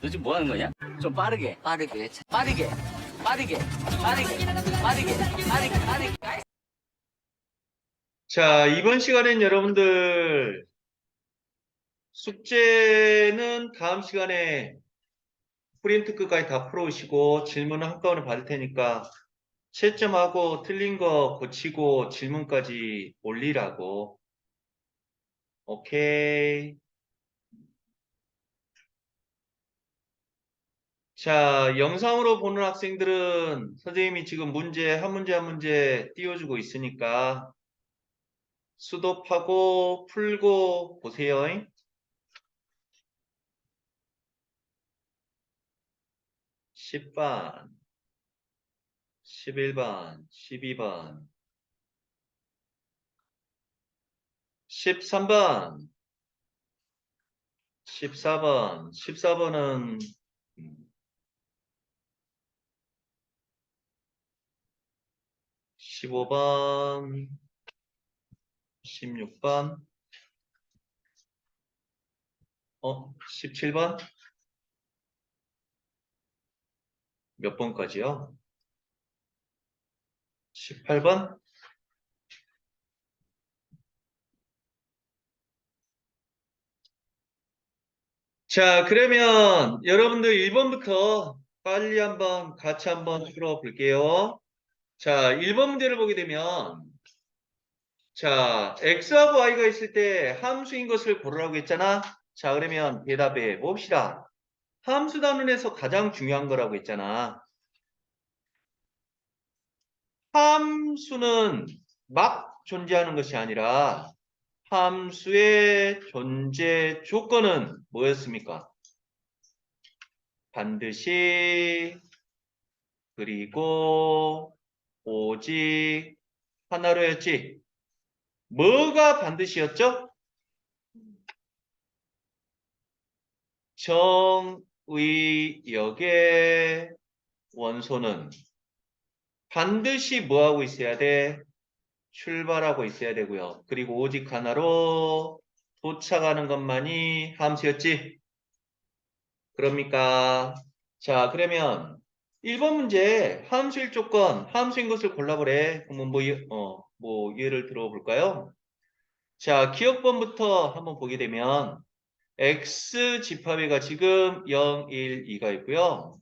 너 지금 뭐 하는 거냐? 좀 빠르게, 빠르게, 빠르게, 빠르게, 빠르게, 빠르게, 빠르게, 빠르게. 자, 이번 시간엔 여러분들 숙제는 다음 시간에 프린트 끝까지 다 풀어오시고 질문은 한꺼번에 받을 테니까 채점하고 틀린 거 고치고 질문까지 올리라고. 오케이. 자, 영상으로 보는 학생들은 선생님이 지금 문제 한 문제 한 문제 띄워주고 있으니까 수도하고 풀고 보세요. 10번, 11번, 12번, 13번, 14번, 14번은 15번, 16번, 17번? 몇 번까지요? 18번? 자, 그러면 여러분들 1번부터 빨리 한번 같이 한번 풀어볼게요. 자, 1번 문제를 보게 되면 자, x하고 y가 있을 때 함수인 것을 고르라고 했잖아. 자, 그러면 대답해 봅시다. 함수 단원에서 가장 중요한 거라고 했잖아. 함수는 막 존재하는 것이 아니라 함수의 존재 조건은 뭐였습니까? 반드시 그리고 오직 하나로였지. 뭐가 반드시였죠? 정의역의 원소는 반드시 뭐하고 있어야 돼? 출발하고 있어야 되고요. 그리고 오직 하나로 도착하는 것만이 함수였지. 그럽니까? 자, 그러면 1번 문제 함수일 조건, 함수인 것을 골라보래. 그러면 뭐 예를 들어볼까요? 자, 기억번부터 한번 보게 되면 x 집합의가 지금 0, 1, 2가 있고요.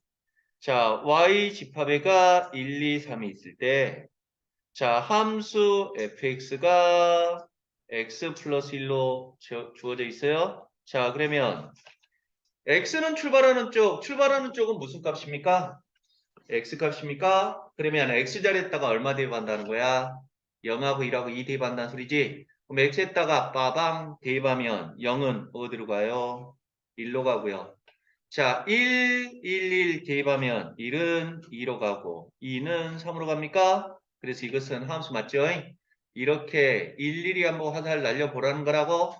자, y 집합의가 1, 2, 3이 있을 때 자, 함수 fx가 x 플러스 1로 주어져 있어요. 자, 그러면 x는 출발하는 쪽은 무슨 값입니까? x 값입니까? 그러면 x자리에다가 얼마 대입한다는 거야? 0하고 1하고 2 대입한다는 소리지? 그럼 x에다가 빠방 대입하면 0은 어디로 가요? 1로 가고요. 자, 1, 1 대입하면 1은 2로 가고 2는 3으로 갑니까? 그래서 이것은 함수 맞죠? 이렇게 일일이 한번 화살 날려보라는 거라고?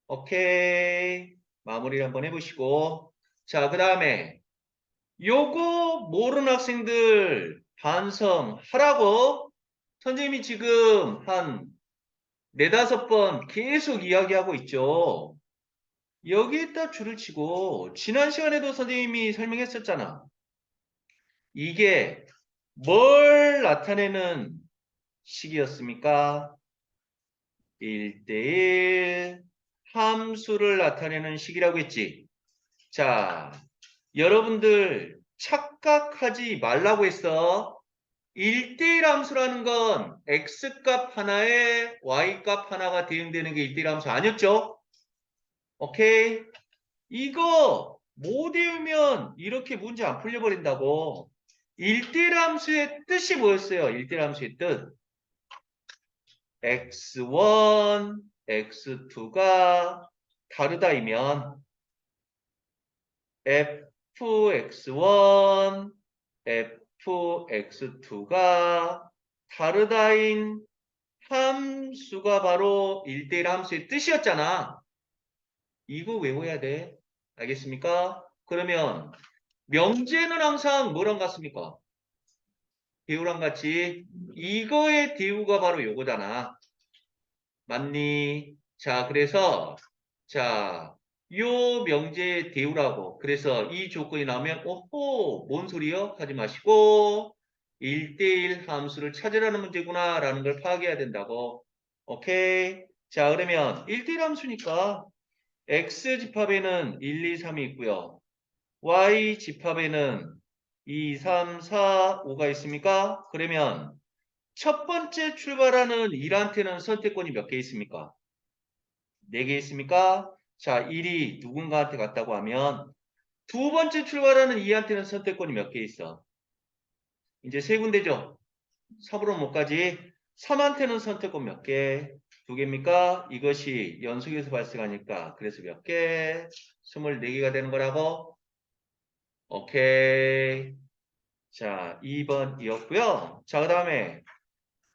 오케이. 마무리를 한번 해보시고. 자, 그 다음에 요거 모르는 학생들 반성하라고 선생님이 지금 한 네다섯 번 계속 이야기하고 있죠. 여기에다 줄을 치고 지난 시간에도 선생님이 설명했었잖아. 이게 뭘 나타내는 식이었습니까? 1대1 함수를 나타내는 식이라고 했지. 자, 여러분들 착각하지 말라고 했어. 1대1 함수라는 건 x값 하나에 y값 하나가 대응되는 게 1대1 함수 아니었죠? 오케이? 이거 못 외우면 이렇게 문제 안 풀려버린다고. 1대1 함수의 뜻이 뭐였어요? 1대1 함수의 뜻. x1, x2가 다르다이면 fx1, fx2가 다르다인 함수가 바로 1대1 함수의 뜻이었잖아. 이거 외워야 돼. 알겠습니까? 그러면 명제는 항상 뭐랑 같습니까? 대우랑 같이. 이거의 대우가 바로 요거잖아. 맞니? 자, 그래서 자, 요 명제의 대우라고. 그래서 이 조건이 나오면 오호 뭔 소리요? 하지 마시고 1대1 함수를 찾으라는 문제구나 라는 걸 파악해야 된다고. 오케이. 자 그러면 1대1 함수니까 x 집합에는 1, 2, 3이 있고요. y 집합에는 2, 3, 4, 5가 있습니까? 그러면 첫 번째 출발하는 1한테는 선택권이 몇 개 있습니까? 4개 있습니까? 자, 1이 누군가한테 갔다고 하면 두 번째 출발하는 2한테는 선택권이 몇 개 있어? 이제 세 군데죠. 3으로 못 가지. 3한테는 선택권 몇 개? 2개입니까? 이것이 연속해서 발생하니까 그래서 몇 개? 24개가 되는 거라고? 오케이. 자, 2번이었고요. 자, 그 다음에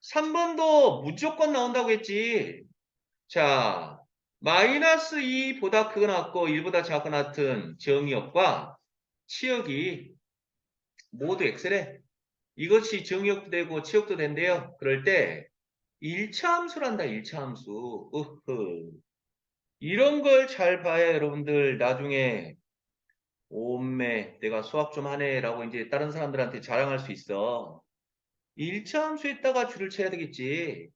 3번도 무조건 나온다고 했지. 자, 마이너스 2보다 크거나 같고 1보다 작거나 같은 정의역과 치역이 모두 엑셀에 이것이 정의역도 되고 치역도 된대요. 그럴 때 1차 함수란다. 1차 함수. 으흐. 이런 걸 잘 봐야 여러분들 나중에 오메 내가 수학 좀 하네 라고 이제 다른 사람들한테 자랑할 수 있어. 1차 함수에다가 줄을 쳐야 되겠지.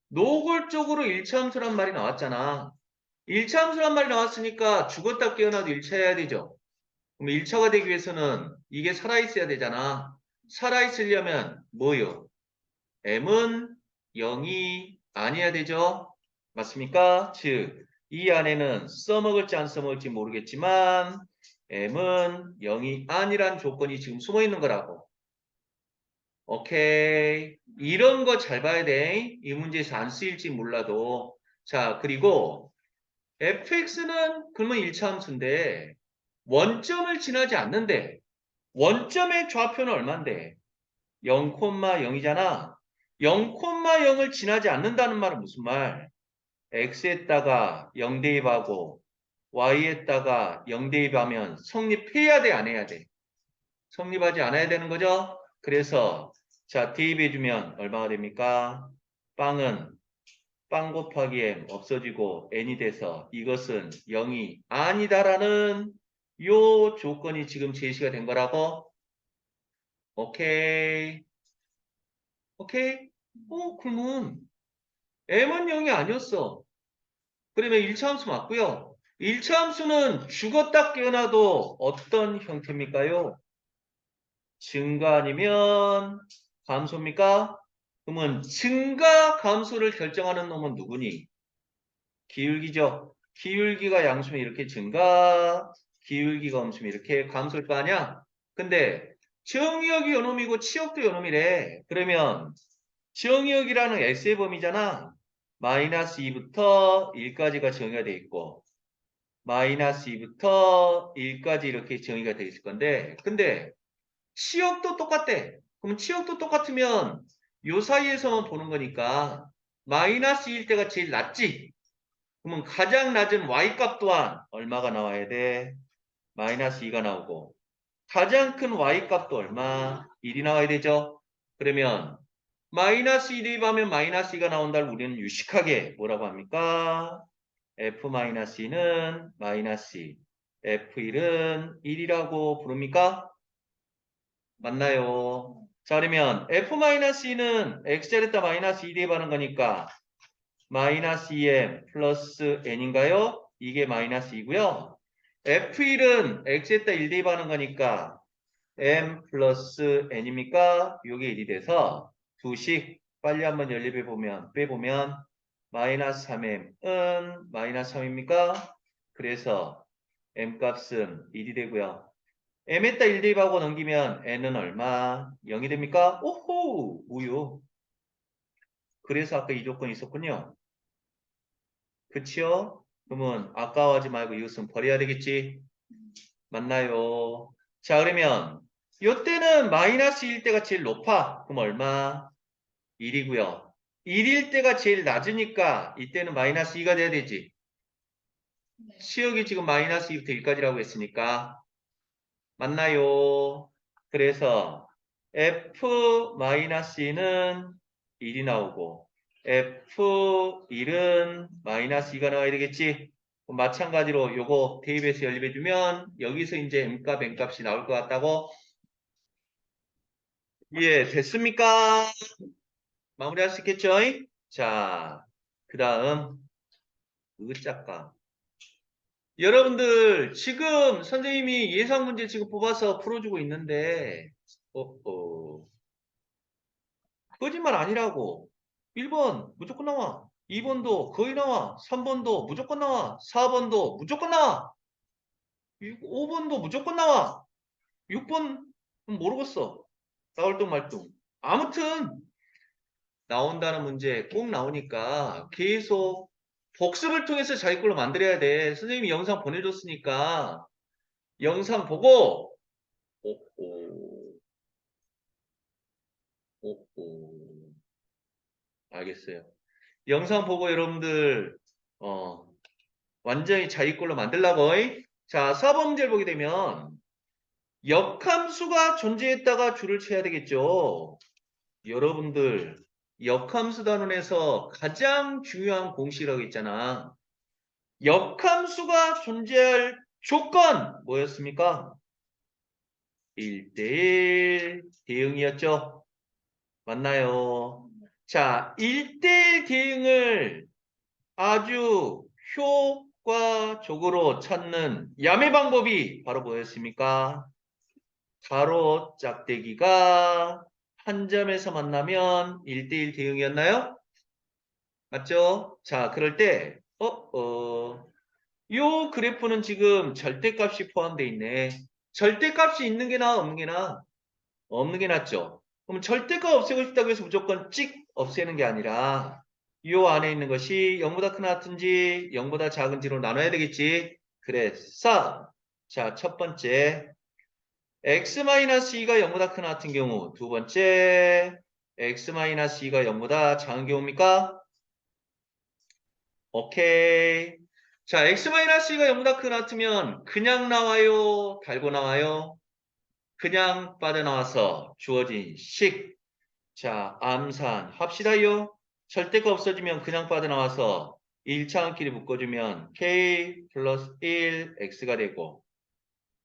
노골적으로 1차 함수란 말이 나왔잖아. 1차 함수란 말이 나왔으니까 죽었다 깨어나도 1차 해야 되죠. 그럼 1차가 되기 위해서는 이게 살아있어야 되잖아. 살아있으려면 뭐요? m은 0이 아니어야 되죠. 맞습니까? 즉, 이 안에는 써먹을지 안 써먹을지 모르겠지만 m은 0이 아니란 조건이 지금 숨어 있는 거라고. 오케이. 이런 거 잘 봐야 돼. 이 문제에서 안 쓰일지 몰라도. 자, 그리고 fx는 그러면 1차 함수인데 원점을 지나지 않는데 원점의 좌표는 얼만데? 0,0이잖아. 0,0을 지나지 않는다는 말은 무슨 말? x에다가 0 대입하고 y에다가 0 대입하면 성립해야 돼, 안 해야 돼? 성립하지 않아야 되는 거죠? 그래서 자 대입해주면 얼마가 됩니까? 빵은 빵 곱하기 m 없어지고 n이 돼서 이것은 0이 아니다라는 요 조건이 지금 제시가 된 거라고? 오케이. 오케이? 그러면 m은 0이 아니었어. 그러면 1차 함수 맞고요. 1차 함수는 죽었다 깨어나도 어떤 형태입니까요? 증가 아니면 감소입니까? 그러면 증가 감소를 결정하는 놈은 누구니? 기울기죠. 기울기가 양수면 이렇게 증가, 기울기가 음수면 이렇게 감소일 거 아니야? 근데 정의역이 요놈이고 치역도 요놈이래. 그러면 정의역이라는 S의 범위잖아. 마이너스 2부터 1까지가 정의가 돼 있고 마이너스 2부터 1까지 이렇게 정의가 돼 있을 건데 근데 치역도 똑같대. 그럼 치역도 똑같으면 요 사이에서만 보는 거니까 마이너스 1일 때가 제일 낮지. 그러면 가장 낮은 y값 또한 얼마가 나와야 돼? 마이너스 2가 나오고 가장 큰 y값도 얼마? 1이 나와야 되죠. 그러면 마이너스 1이 하면 마이너스 2가 나온다를 우리는 유식하게 뭐라고 합니까? f-2는 마이너스 2, f1은 1이라고 부릅니까? 맞나요? 자 그러면 f-2는 x자리에다 마이너스 2 대입하는 거니까 마이너스 2m 플러스 n인가요? 이게 마이너스 2고요. f1은 x에다 1 대입하는 거니까 m 플러스 n입니까? 요게 1이 돼서 두식 빨리 한번 연립해 빼보면 마이너스 3m은 마이너스 3입니까? 그래서 m 값은 1이 되고요. m에다 1 대입하고 넘기면 n은 얼마? 0이 됩니까? 오호! 우유. 그래서 아까 이 조건이 있었군요. 그치요? 그러면 아까워하지 말고 이것은 버려야 되겠지? 맞나요? 자 그러면 이때는 마이너스 1일 때가 제일 높아. 그럼 얼마? 1이고요. 1일 때가 제일 낮으니까 이때는 마이너스 2가 돼야 되지. 치역이 지금 마이너스 2부터 1까지라고 했으니까 맞나요? 그래서 f-2는 1이 나오고 f1은 마이너스 2가 나와야 되겠지? 마찬가지로 요거 대입해서 연립해주면 여기서 이제 M값, N값이 나올 것 같다고. 예, 됐습니까? 마무리할 수 있겠죠? 자, 그 다음 의짝가. 여러분들 지금 선생님이 예상 문제 지금 뽑아서 풀어주고 있는데 거짓말 아니라고. 1번 무조건 나와. 2번도 거의 나와. 3번도 무조건 나와. 4번도 무조건 나와. 5번도 무조건 나와. 6번 모르겠어. 나올 둥 말 둥. 아무튼 나온다는 문제 꼭 나오니까 계속 복습을 통해서 자기 걸로 만들어야 돼. 선생님이 영상 보내줬으니까 영상 보고 오, 오. 알겠어요. 영상 보고 여러분들 완전히 자기 걸로 만들라고. 자, 4번 문제를 보게 되면 역함수가 존재했다가 줄을 쳐야 되겠죠. 여러분들 역함수 단원에서 가장 중요한 공식이라고 있잖아. 역함수가 존재할 조건 뭐였습니까? 1대1 대응이었죠. 맞나요? 자, 1대1 대응을 아주 효과적으로 찾는 야매 방법이 바로 뭐였습니까? 가로 짝대기가 한 점에서 만나면 1대1 대응이었나요? 맞죠? 자, 그럴 때, 요 그래프는 지금 절대값이 포함되어 있네. 절대값이 있는 게 나아, 없는 게 나아? 없는 게 낫죠? 그럼 절대값 없애고 싶다고 해서 무조건 찍 없애는 게 아니라 요 안에 있는 것이 0보다 크나 같은지 0보다 작은지로 나눠야 되겠지. 그래서 자, 첫 번째 x-2가 0보다 크나 같은 경우, 두 번째 x-2가 0보다 작은 경우입니까? 오케이. 자, x-2가 0보다 크나 같으면 그냥 나와요? 달고 나와요? 그냥 빠져나와서 주어진 식. 자, 암산 합시다요. 절대가 없어지면 그냥 빠져나와서 1차원끼리 묶어주면 k 플러스 1 x가 되고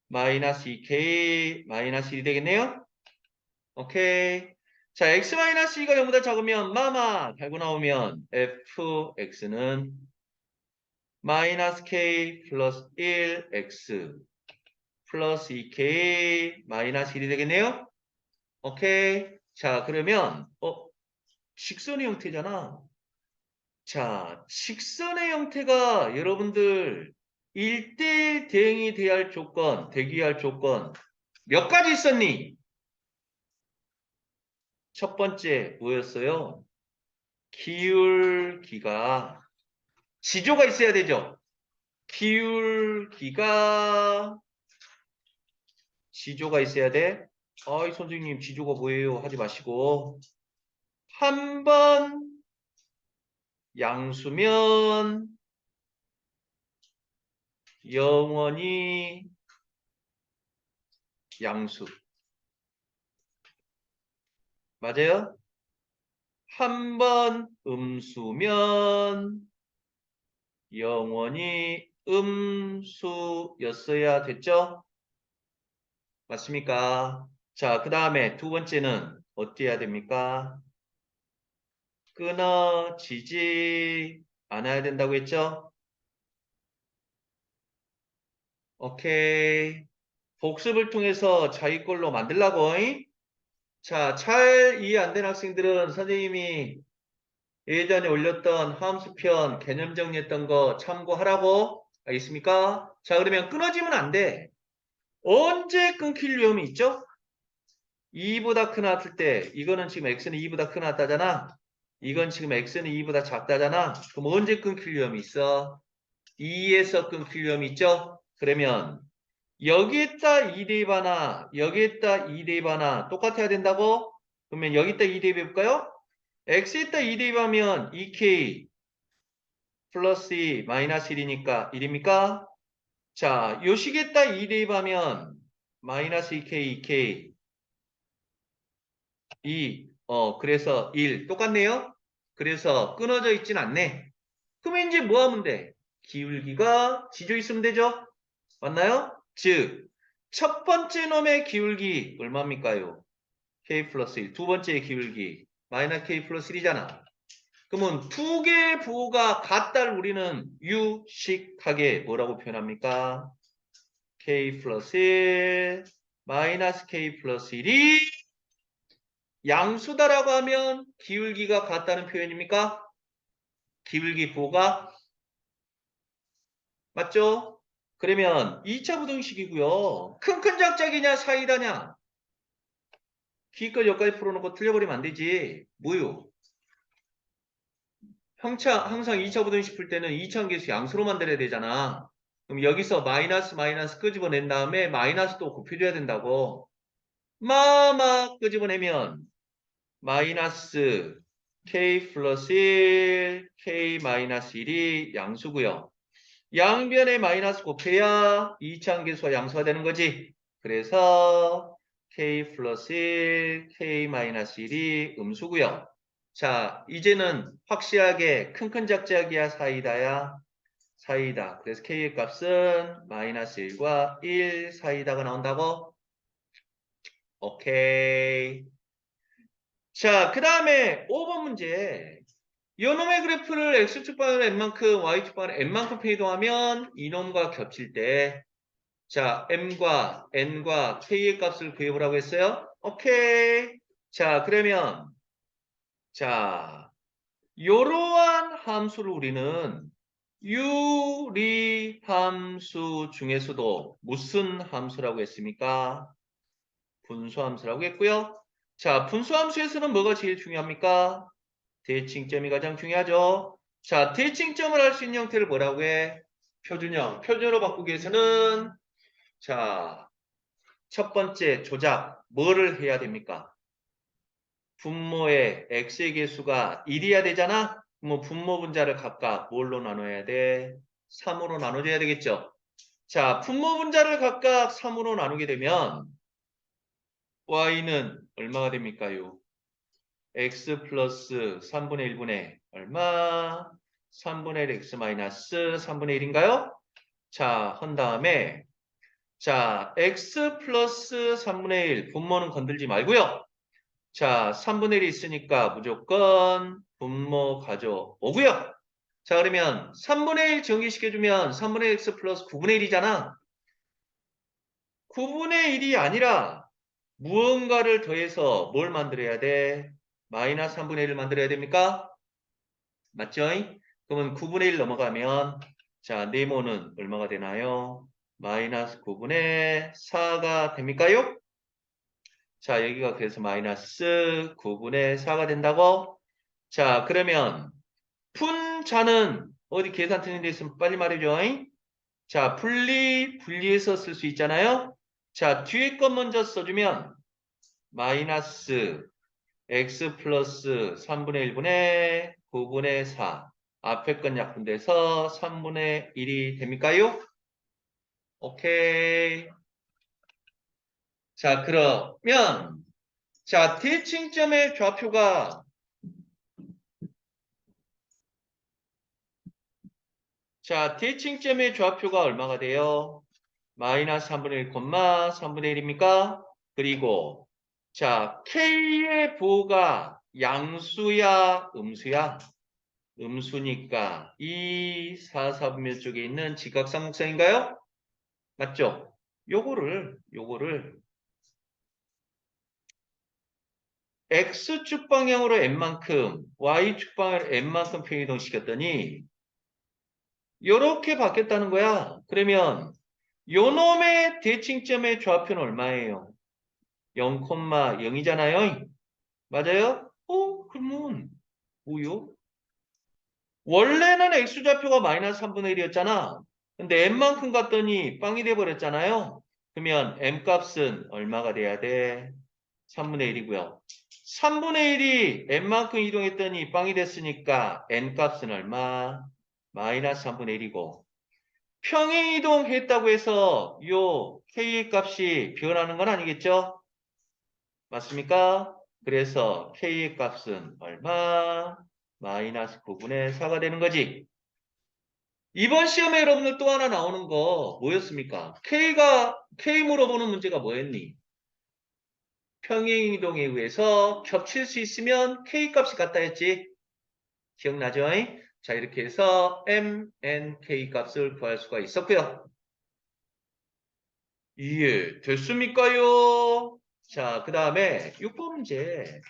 마이너스 2k 마이너스 1이 되겠네요. 오케이. 자, x-2가 0보다 작으면 마마 달고 나오면 fx는 마이너스 k 플러스 1 x 플러스 2k 마이너스 1이 되겠네요. 오케이. 자, 그러면 직선의 형태잖아. 자, 직선의 형태가 여러분들 1대1 대응이 대할 조건, 대기할 조건 몇 가지 있었니? 첫 번째 뭐였어요? 기울기가 지조가 있어야 되죠. 기울기가 지조가 있어야 돼. 아이 선생님 지조가 뭐예요? 하지 마시고 한 번 양수면 영원히 양수. 맞아요? 한 번 음수면 영원히 음수였어야 됐죠? 맞습니까? 자, 그 다음에 두 번째는 어떻게 해야 됩니까? 끊어지지 않아야 된다고 했죠? 오케이. 복습을 통해서 자기 걸로 만들라고. 자, 잘 이해 안 된 학생들은 선생님이 예전에 올렸던 함수편 개념 정리했던 거 참고하라고. 알겠습니까? 자, 그러면 끊어지면 안 돼. 언제 끊길 위험이 있죠? 2보다 크나 같을 때 이거는 지금 x는 2보다 크나 같다잖아. 이건 지금 x는 2보다 작다잖아. 그럼 언제 끊길 위험이 있어? 2에서 끊길 위험이 있죠? 그러면 여기에다 2 대입하나 여기에다 2 대입하나 똑같아야 된다고? 그러면 여기다 2 대입해볼까요? x에다 2 대입하면 2k 플러스 2 마이너스 1이니까 1입니까? 자, 요 식에다 2 대입하면 마이너스 2k 2k 2 그래서 1 똑같네요. 그래서 끊어져 있진 않네. 그러면 이제 뭐 하면 돼? 기울기가 지져 있으면 되죠? 맞나요? 즉, 첫 번째 놈의 기울기 얼마입니까요? k 플러스 1. 두 번째의 기울기 마이너스 k 플러스 1이잖아. 그러면 두 개의 부호가 같다를 우리는 유식하게 뭐라고 표현합니까? k 플러스 1 마이너스 k 플러스 1이 양수다라고 하면 기울기가 같다는 표현입니까? 기울기 부호가 맞죠? 그러면 2차 부등식이고요. 큰 작작이냐 사이다냐? 기껏 여기까지 풀어놓고 틀려버리면 안 되지. 뭐요? 항상 2차 부등식 풀 때는 2차함계수 양수로 만들어야 되잖아. 그럼 여기서 마이너스 끄집어낸 다음에 마이너스 또 곱해줘야 된다고. 끄집어내면 마이너스 k 플러스 1, k 마이너스 1이 양수고요. 양변에 마이너스 곱해야 2차함계수가 양수가 되는 거지. 그래서 k 플러스 1, k 마이너스 1이 음수고요. 자, 이제는 확실하게 큰 작작이야 사이다야? 사이다. 그래서 k의 값은 마이너스 1과 1 사이다가 나온다고? 오케이. 자, 그 다음에 5번 문제. 요놈의 그래프를 x축 방향으로 n만큼, y축 방향으로 n만큼 이동하면 이놈과 겹칠 때 자, m과 n과 k의 값을 구해보라고 했어요. 오케이. 자, 그러면 자, 이러한 함수를 우리는 유리함수 중에서도 무슨 함수라고 했습니까? 분수함수라고 했고요. 자, 분수함수에서는 뭐가 제일 중요합니까? 대칭점이 가장 중요하죠. 자, 대칭점을 할 수 있는 형태를 뭐라고 해? 표준형. 표준으로 바꾸기 위해서는 자, 첫 번째 조작 뭐를 해야 됩니까? 분모의 x의 개수가 1이어야 되잖아? 그럼 분모 분자를 각각 뭘로 나눠야 돼? 3으로 나눠줘야 되겠죠? 자, 분모 분자를 각각 3으로 나누게 되면 y는 얼마가 됩니까요? x 플러스 3분의 1분의 얼마? 3분의 1 x 마이너스 3분의 1인가요? 자, 한 다음에 자, x 플러스 3분의 1 분모는 건들지 말고요. 자, 3분의 1이 있으니까 무조건 분모 가져오고요. 자, 그러면 3분의 1 정리시켜주면 3분의 x 플러스 9분의 1이잖아. 9분의 1이 아니라 무언가를 더해서 뭘 만들어야 돼? 마이너스 3분의 1을 만들어야 됩니까? 맞죠? 그러면 9분의 1 넘어가면 자, 네모는 얼마가 되나요? 마이너스 9분의 4가 됩니까요? 자, 여기가 그래서 마이너스 9분의 4가 된다고? 자, 그러면 분자는 어디 계산 틀린 데 있으면 빨리 말해줘. 자, 분리해서 쓸 수 있잖아요. 자, 뒤에 것 먼저 써주면 마이너스 x 플러스 3분의 1분의 9분의 4 앞에 건 약분돼서 3분의 1이 됩니까요? 오케이. 자, 그러면 자, 대칭점의 좌표가 자, 대칭점의 좌표가 얼마가 돼요? 마이너스 3분의 1, 3분의 1입니까? 그리고 자, K의 부호가 양수야, 음수야? 음수니까 이 4, 4분면 쪽에 있는 직각삼각형인가요? 맞죠? 요거를 X축 방향으로 n만큼, Y축 방향으로 n만큼 평이동시켰더니 요렇게 바뀌었다는 거야. 그러면 요놈의 대칭점의 좌표는 얼마예요? 0,0이잖아요. 맞아요? 그러면 뭐요? 원래는 x좌표가 마이너스 3분의 1이었잖아. 근데 n만큼 갔더니 빵이 돼버렸잖아요. 그러면 n값은 얼마가 돼야 돼? 3분의 1이고요. 3분의 1이 n만큼 이동했더니 빵이 됐으니까 n값은 얼마? 마이너스 3분의 1이고 평행 이동했다고 해서 요 k의 값이 변하는 건 아니겠죠? 맞습니까? 그래서 k의 값은 얼마? 마이너스 9분의 4가 되는 거지. 이번 시험에 여러분들 또 하나 나오는 거 뭐였습니까? K 물어보는 문제가 뭐였니? 평행이동에 의해서 겹칠 수 있으면 K 값이 같다 했지? 기억나죠? 자, 이렇게 해서 M, N, K 값을 구할 수가 있었고요. 이해 됐습니까요? 자, 그 다음에 6번 문제.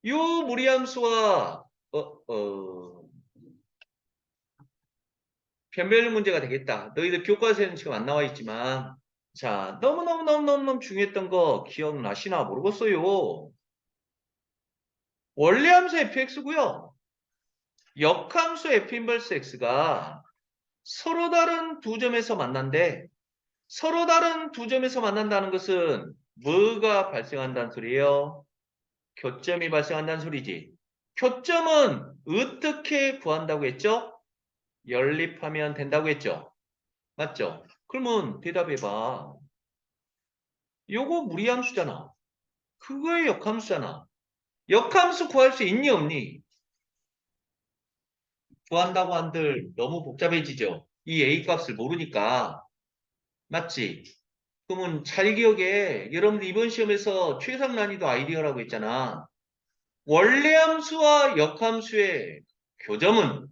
요 무리함수와 변별력 문제가 되겠다. 너희들 교과서에는 지금 안 나와 있지만 자, 너무너무너무너무 중요했던 거 기억나시나 모르겠어요. 원래 함수 fx고요. 역함수 f 인버스 x가 서로 다른 두 점에서 만난대. 서로 다른 두 점에서 만난다는 것은 뭐가 발생한다는 소리예요? 교점이 발생한다는 소리지. 교점은 어떻게 구한다고 했죠? 연립하면 된다고 했죠? 맞죠? 그러면 대답해봐. 요거 무리함수잖아. 그거의 역함수잖아. 역함수 구할 수 있니 없니? 구한다고 한들 너무 복잡해지죠. 이 A 값을 모르니까. 맞지? 그러면 잘 기억해. 여러분들 이번 시험에서 최상 난이도 아이디어라고 했잖아. 원래 함수와 역함수의 교점은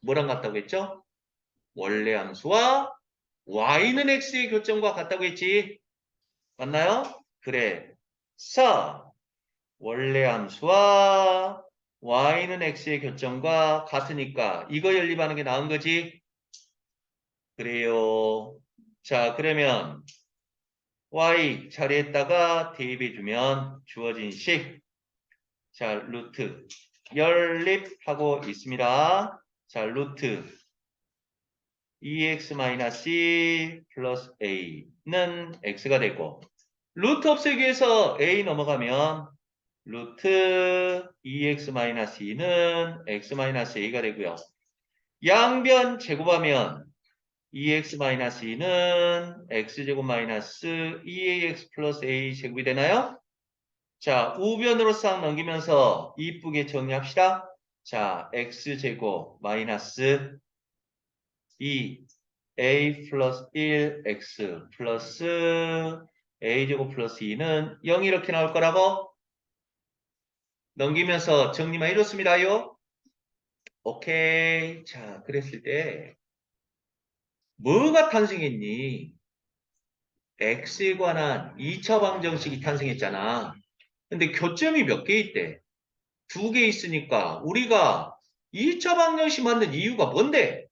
뭐랑 같다고 했죠? 원래 함수와 y는 x의 교점과 같다고 했지. 맞나요? 그래. 원래 함수와 y는 x의 교점과 같으니까 이거 연립하는 게 나은 거지? 그래요. 자, 그러면 y 자리에다가 대입해주면 주어진 식. 자, 루트 연립하고 있습니다. 자, 루트 2x-2 플러스 a는 x가 되고 루트 없애기 위해서 a 넘어가면 루트 2x-2는 x-a가 되고요. 양변 제곱하면 2x-2는 x제곱 마이너스 2ax 플러스 a 제곱이 되나요? 자, 우변으로 싹 넘기면서 이쁘게 정리합시다. 자, x제곱 마이너스 2a 플러스 1x 플러스 a제곱 플러스 2는 0 이렇게 나올 거라고 넘기면서 정리만 해줬습니다요. 오케이. 자, 그랬을 때 뭐가 탄생했니? x에 관한 2차 방정식이 탄생했잖아. 근데 교점이 몇 개 있대? 2개 있으니까 우리가 2차 방정식 만든 이유가 뭔데?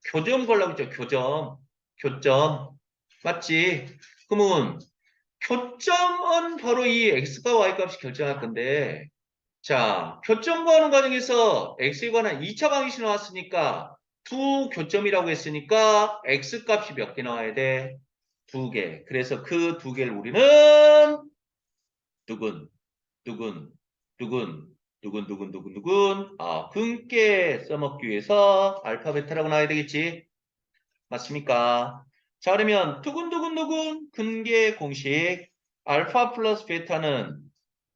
교점 걸라고 했죠. 교점. 교점. 맞지? 그러면 교점은 바로 이 x과 y 값이 결정할 건데 자, 교점 구하는 과정에서 x에 관한 2차 방정식 나왔으니까 두 교점이라고 했으니까 x 값이 몇 개 나와야 돼? 2개. 그래서 그 2개를 우리는 두근, 두근, 두근, 두근, 두근, 두근, 두근. 분께 써먹기 위해서 알파, 베타라고 나와야 되겠지? 맞습니까? 자, 그러면 두근두근두근 근계 공식 알파 플러스 베타는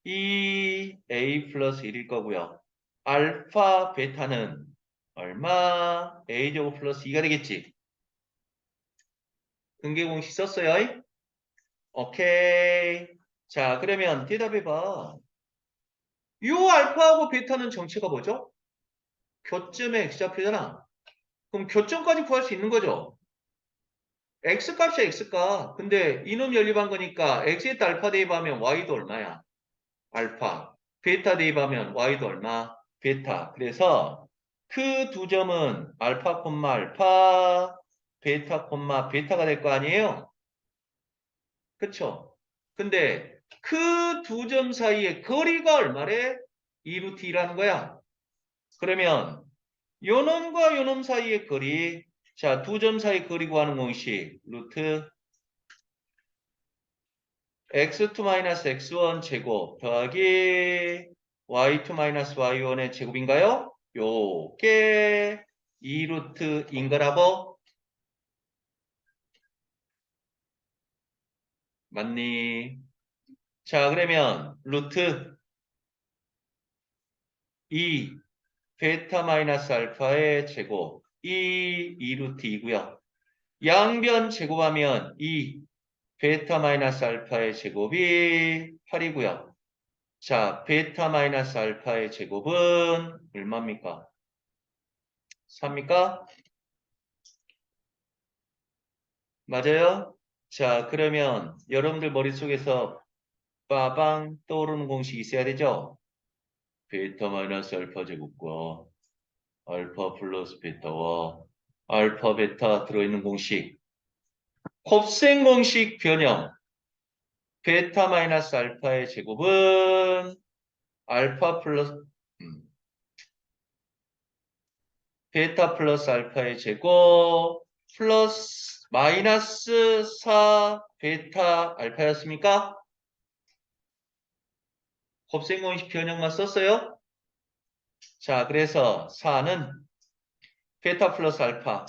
2a 플러스 1일 거고요. 알파 베타는 얼마? a제곱 플러스 2가 되겠지? 근계 공식 썼어요? 오케이. 자, 그러면 대답해봐. 요 알파하고 베타는 정체가 뭐죠? 교점에 x좌표잖아. 그럼 교점까지 구할 수 있는 거죠? x값이 x값. 근데 이놈 연립한 거니까 x에다 알파 대입하면 y도 얼마야? 알파. 베타 대입하면 y도 얼마? 베타. 그래서 그 두 점은 알파 콤마 알파, 베타 콤마 베타가 될 거 아니에요? 그쵸? 근데 그 두 점 사이의 거리가 얼마래? 2루트 2라는 거야. 그러면 요놈과 요놈 사이의 거리, 자, 두 점 사이 거리 구하는 공식, 루트 x2-x1 제곱 더하기 y2-y1의 제곱인가요? 요게 2루트인 거라고? 맞니? 자, 그러면 루트 2 베타 마이너스 알파의 제곱 2루트 2고요. 양변 제곱하면 2 베타 마이너스 알파의 제곱이 8이고요. 자, 베타 마이너스 알파의 제곱은 얼마입니까? 3입니까? 맞아요? 자, 그러면 여러분들 머릿속에서 빠방 떠오르는 공식이 있어야 되죠? 베타 마이너스 알파 제곱과 알파 플러스 베타와 알파 베타 들어있는 공식. 곱셈 공식 변형. 베타 마이너스 알파의 제곱은 알파 플러스 베타 플러스 알파의 제곱 플러스 마이너스 4 베타 알파였습니까? 곱셈 공식 변형만 썼어요? 자, 그래서 4는 베타 플러스 알파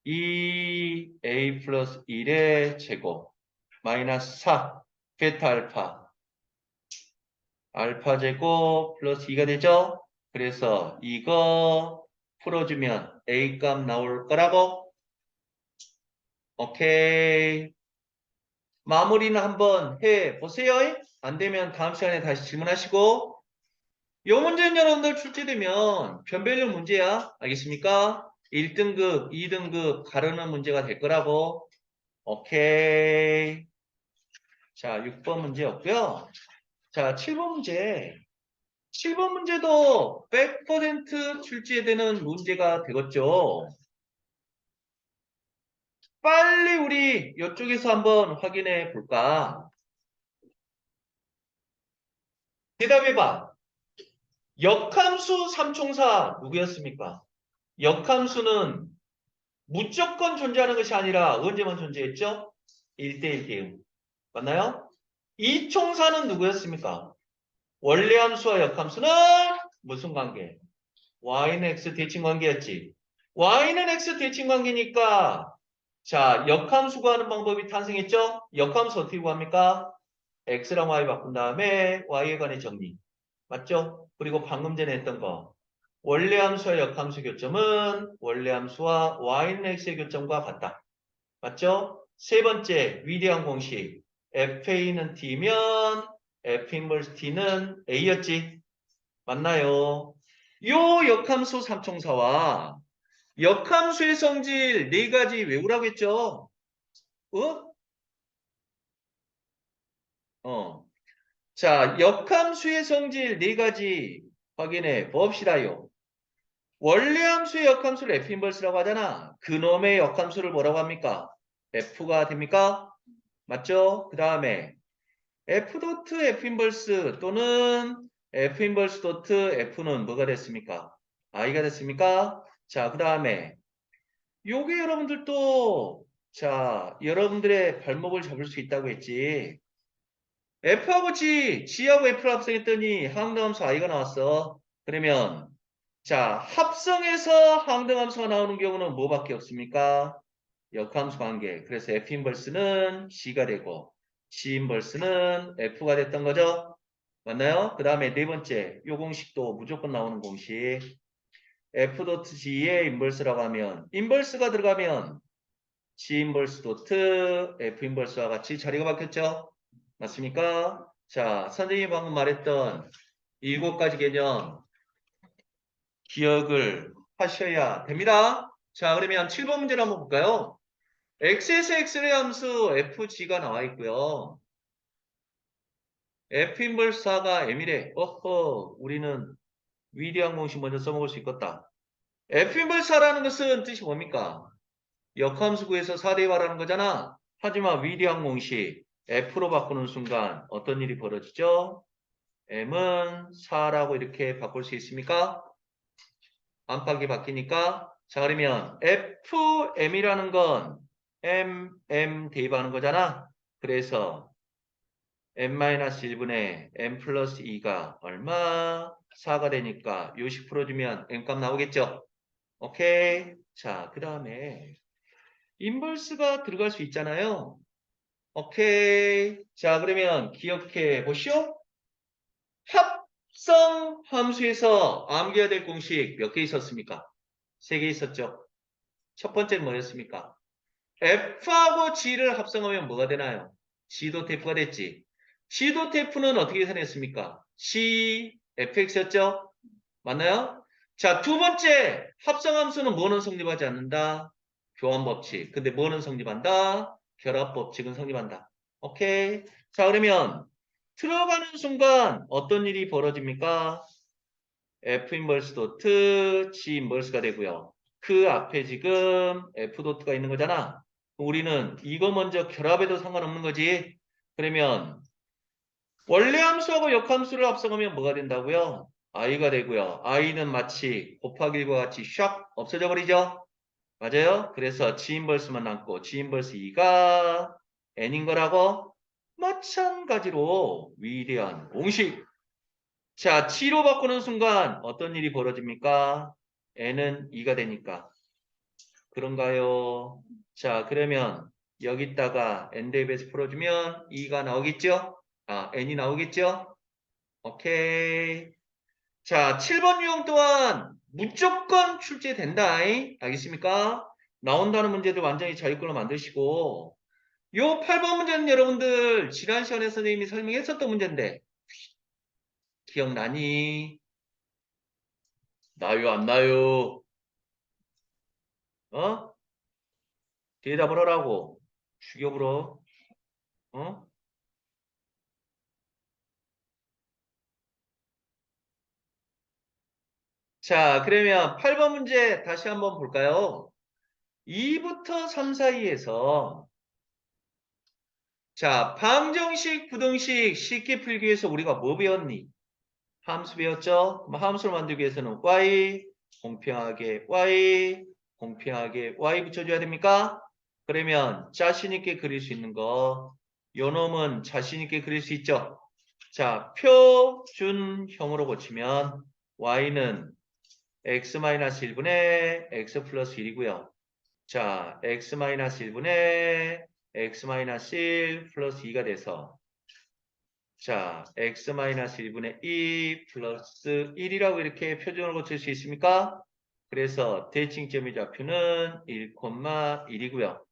2a 플러스 1의 제곱 마이너스 4 베타 알파 알파 제곱 플러스 2가 되죠? 그래서 이거 풀어주면 a 값 나올 거라고? 오케이. 마무리는 한번 해보세요. 안 되면 다음 시간에 다시 질문하시고 요 문제는 여러분들 출제되면 변별력 문제야. 알겠습니까? 1등급, 2등급 가르는 문제가 될 거라고. 오케이. 자, 6번 문제였고요. 자, 7번 문제. 7번 문제도 100% 출제되는 문제가 되겠죠. 빨리 우리 이쪽에서 한번 확인해 볼까? 대답해봐. 역함수 삼총사 누구였습니까? 역함수는 무조건 존재하는 것이 아니라 언제만 존재했죠? 1대1 대응. 맞나요? 이총사는 누구였습니까? 원래함수와 역함수는 무슨 관계? y는 x 대칭 관계였지. y는 x 대칭 관계니까 자, 역함수 구하는 방법이 탄생했죠? 역함수 어떻게 구합니까? x랑 y 바꾼 다음에 y에 관해 정리. 맞죠? 그리고 방금 전에 했던 거. 원래함수와 역함수 교점은 원래함수와 y는 x의 교점과 같다. 맞죠? 세 번째, 위대한 공식. fa는 t면 f 인버스 t는 a였지. 맞나요? 요 역함수 삼총사와 역함수의 성질 네 가지 외우라고 했죠? 어? 자, 역함수의 성질 네 가지 확인해 봅시다요. 원래함수의 역함수를 F 인버스라고 하잖아. 그놈의 역함수를 뭐라고 합니까? F가 됩니까? 맞죠? 그 다음에 F 도트 F 인버스 또는 F 인버스 도트 F는 뭐가 됐습니까? I가 됐습니까? 자, 그 다음에 요게 여러분들도 자, 여러분들의 발목을 잡을 수 있다고 했지. F하고 G하고 F를 합성했더니 항등함수 I가 나왔어. 그러면 자, 합성해서 항등함수가 나오는 경우는 뭐밖에 없습니까? 역함수 관계. 그래서 F 인버스는 G가 되고 G 인버스는 F가 됐던 거죠. 맞나요? 그 다음에 네 번째, 요 공식도 무조건 나오는 공식. F 도트 G의 인버스라고 하면 인버스가 들어가면 G 인버스 도트 F 인버스와 같이 자리가 바뀌었죠. 맞습니까? 자, 선생님이 방금 말했던 7가지 개념 기억을 하셔야 됩니다. 자, 그러면 7번 문제를 한번 볼까요? x에서 x의 함수 fg가 나와 있고요. f 인버스 4가 m이래. 어허, 우리는 위대한 공식 먼저 써먹을 수 있겠다. f 인버스 4라는 것은 뜻이 뭡니까? 역함수 구해서 4대화라는 거잖아. 하지만 위대한 공식 f로 바꾸는 순간 어떤 일이 벌어지죠? m은 4라고 이렇게 바꿀 수 있습니까? 안팎이 바뀌니까 자 그러면 fm이라는 건 m 대입하는 거잖아. 그래서 m-1분의 m 플러스 2가 얼마? 4가 되니까 요식 풀어주면 m값 나오겠죠? 오케이. 자, 그 다음에 인버스가 들어갈 수 있잖아요. 오케이. 자, 그러면 기억해 보시오. 합성 함수에서 암기해야 될 공식 몇 개 있었습니까? 3개 있었죠. 첫 번째는 뭐였습니까? F하고 G를 합성하면 뭐가 되나요? G도TF가 됐지. G도TF는 어떻게 계산했습니까? C, FX였죠? 맞나요? 자, 두 번째 합성함수는 뭐는 성립하지 않는다? 교환법칙. 근데 뭐는 성립한다? 결합법칙은 성립한다. 오케이. 자, 그러면 들어가는 순간 어떤 일이 벌어집니까? F 인버스 도트 G 인버스가 되고요. 그 앞에 지금 F 도트가 있는 거잖아. 우리는 이거 먼저 결합해도 상관없는 거지. 그러면 원래 함수하고 역함수를 합성하면 뭐가 된다고요? i가 되고요. i는 마치 곱하기 1과 같이 샥 없어져 버리죠? 맞아요? 그래서 G 인버스만 남고 G 인버스 2가 n인 거라고 마찬가지로 위대한 공식. 자, G로 바꾸는 순간 어떤 일이 벌어집니까? n은 2가 되니까. 그런가요? 자, 그러면 여기다가 n 대입해서 풀어주면 2가 나오겠죠? 아, n이 나오겠죠? 오케이. 자, 7번 유형 또한 무조건 출제된다. 알겠습니까? 나온다는 문제들 완전히 자기 걸로 만드시고 요 8번 문제는 여러분들 지난 시간에 선생님이 설명했었던 문제인데 기억나니? 나요 안 나요? 어? 대답을 하라고. 죽여불어. 어? 자, 그러면 8번 문제 다시 한번 볼까요? 2부터 3 사이에서 자, 방정식, 부등식 쉽게 풀기 위해서 우리가 뭐 배웠니? 함수 배웠죠? 함수를 만들기 위해서는 y, 공평하게 y 붙여줘야 됩니까? 그러면 자신 있게 그릴 수 있는 거, 요 놈은 자신 있게 그릴 수 있죠? 자, 표준형으로 고치면 y는 x-1분의 x 플러스 1이고요. 자, x-1분의 x-1 플러스 2가 돼서 자, x-1분의 2 플러스 1이라고 이렇게 표준으로 고칠 수 있습니까? 그래서 대칭점의 좌표는 1,1이고요.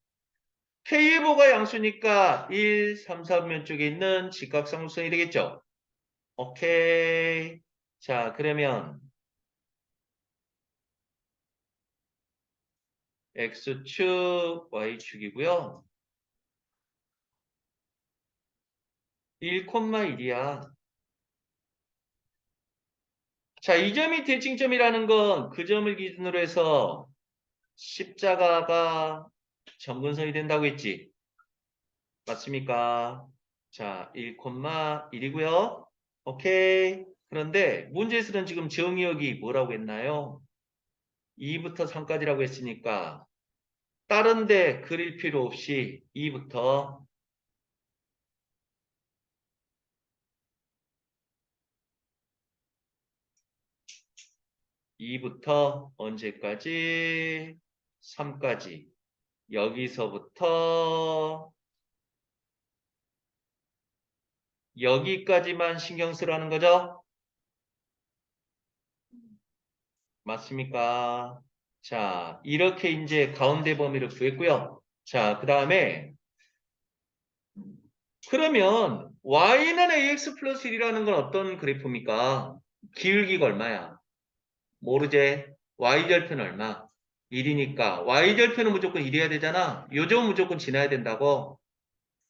K예보가 양수니까 1, 3, 4면 쪽에 있는 직각삼각형이 되겠죠? 오케이. 자, 그러면 X축, Y축이고요. 1,1이야. 자, 이 점이 대칭점이라는 건 그 점을 기준으로 해서 십자가가 점근선이 된다고 했지. 맞습니까? 자, 1,1이고요. 오케이. 그런데 문제에서는 지금 정의역이 뭐라고 했나요? 2부터 3까지라고 했으니까 다른데 그릴 필요 없이 2부터 언제까지? 3까지. 여기서부터 여기까지만 신경 쓰라는 거죠? 맞습니까? 자, 이렇게 이제 가운데 범위를 구했고요. 자, 그 다음에 그러면 y는 ax 플러스 1이라는 건 어떤 그래프입니까? 기울기가 얼마야? 모르제? y절표는 얼마? 1이니까 y절표는 무조건 1이어야 되잖아. 요 점은 무조건 지나야 된다고.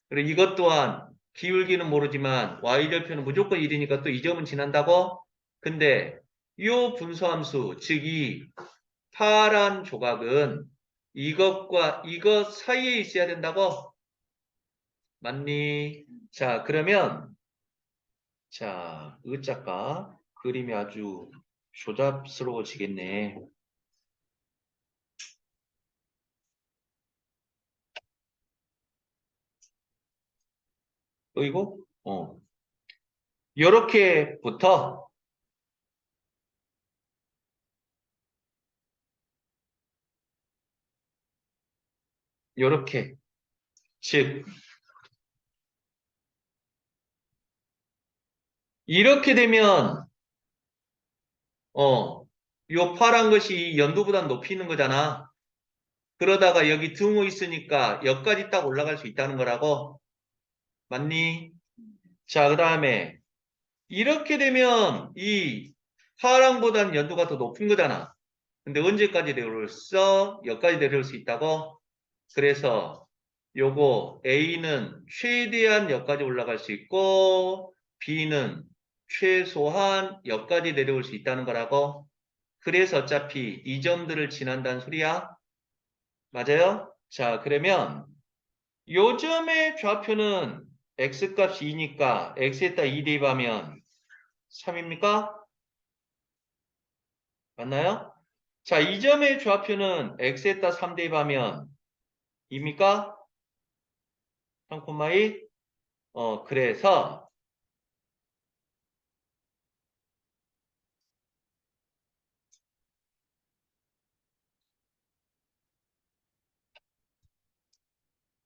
그리고 이것 또한 기울기는 모르지만 y절표는 무조건 1이니까 또 이 점은 지난다고? 근데 요 분수함수, 즉 이 파란 조각은 이것과 이것 사이에 있어야 된다고? 맞니? 자, 그러면 자, 으짜까 그림이 아주 조잡스러워지겠네. 이거? 요렇게부터 요렇게 즉 이렇게 되면 요 파란 것이 연두보다 높이 있는 거잖아. 그러다가 여기 등호 있으니까 여기까지 딱 올라갈 수 있다는 거라고. 맞니? 자, 그 다음에 이렇게 되면 이 파랑보다는 연두가 더 높은 거잖아. 근데 언제까지 내려올 수 있어? 여기까지 내려올 수 있다고? 그래서 요거 A는 최대한 여기까지 올라갈 수 있고 B는 최소한 여기까지 내려올 수 있다는 거라고. 그래서 어차피 이 점들을 지난다는 소리야. 맞아요? 자, 그러면 요 점의 좌표는 x값이 2니까 x에다 2 대입하면 3입니까? 맞나요? 자, 이 점의 좌표는 x에다 3 대입하면 2입니까? 3,2? 그래서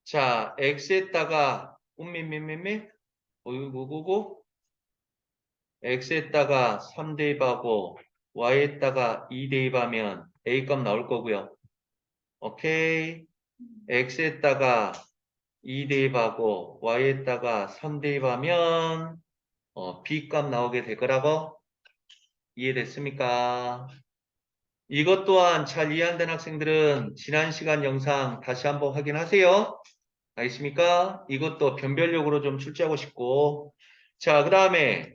자, x에다가 옴미미미미 어이구구구 x에다가 3 대입하고 y에다가 2 대입하면 a 값 나올 거고요. 오케이. x에다가 2 대입하고 y에다가 3 대입하면 b 값 나오게 될 거라고. 이해됐습니까? 이것 또한 잘 이해 안 된 학생들은 지난 시간 영상 다시 한번 확인하세요. 알겠습니까? 이것도 변별력으로 좀 출제하고 싶고. 자, 그 다음에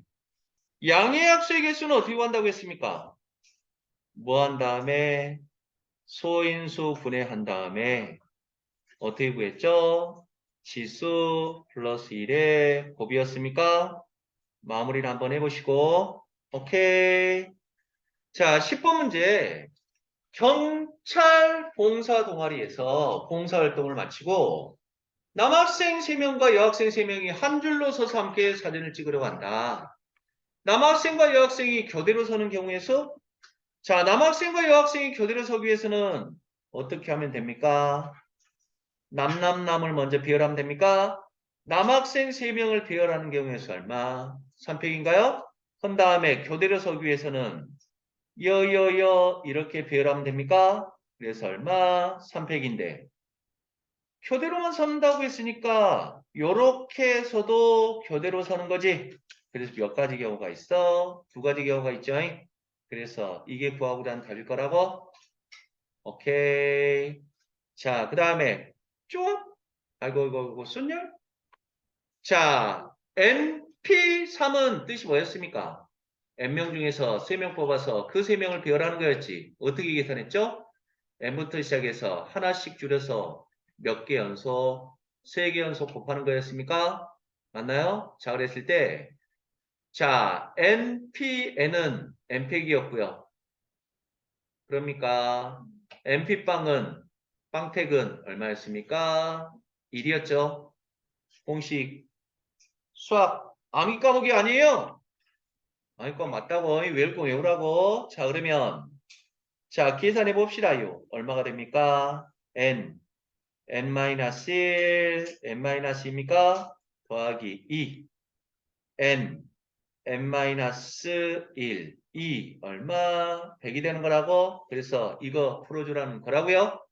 양의 약수의 개수는 어떻게 구한다고 했습니까? 뭐 한 다음에 소인수 분해한 다음에 어떻게 구했죠? 지수 플러스 1의 곱이었습니까? 마무리를 한번 해보시고. 오케이. 자, 10번 문제. 경찰 봉사 동아리에서 봉사활동을 마치고 남학생 3명과 여학생 3명이 한 줄로 서서 함께 사진을 찍으려고 한다. 남학생과 여학생이 교대로 서는 경우에서 자, 남학생과 여학생이 교대로 서기 위해서는 어떻게 하면 됩니까? 남남남을 먼저 배열하면 됩니까? 남학생 3명을 배열하는 경우에서 얼마? 3팩인가요? 그 다음에 교대로 서기 위해서는 여여여 이렇게 배열하면 됩니까? 그래서 얼마? 3팩인데 교대로만 선다고 했으니까 요렇게 해서도 교대로 서는 거지. 그래서 몇 가지 경우가 있어? 2가지 경우가 있죠. 그래서 이게 구하고자 하는 답일 거라고. 오케이. 자, 그 다음에 좀 아이고 이거 순열. 자, NP3은 뜻이 뭐였습니까? N명 중에서 3명 뽑아서 그 3명을 배열하는 거였지. 어떻게 계산했죠? N부터 시작해서 하나씩 줄여서 몇 개 연속, 3개 연속 곱하는 거였습니까? 맞나요? 자, 그랬을 때, 자, NPN은 N팩이었고요. 그러니까 NP빵은, 빵택은 얼마였습니까? 1이었죠. 공식, 수학, 암기 과목이 아니에요. 암기 과목 맞다고, 외울 거 외우라고. 자, 그러면, 자, 계산해 봅시다요. 얼마가 됩니까? N. n-1, n-2입니까? 더하기 2, n, n-1, 2 얼마? 100이 되는 거라고? 그래서 이거 풀어주라는 거라고요?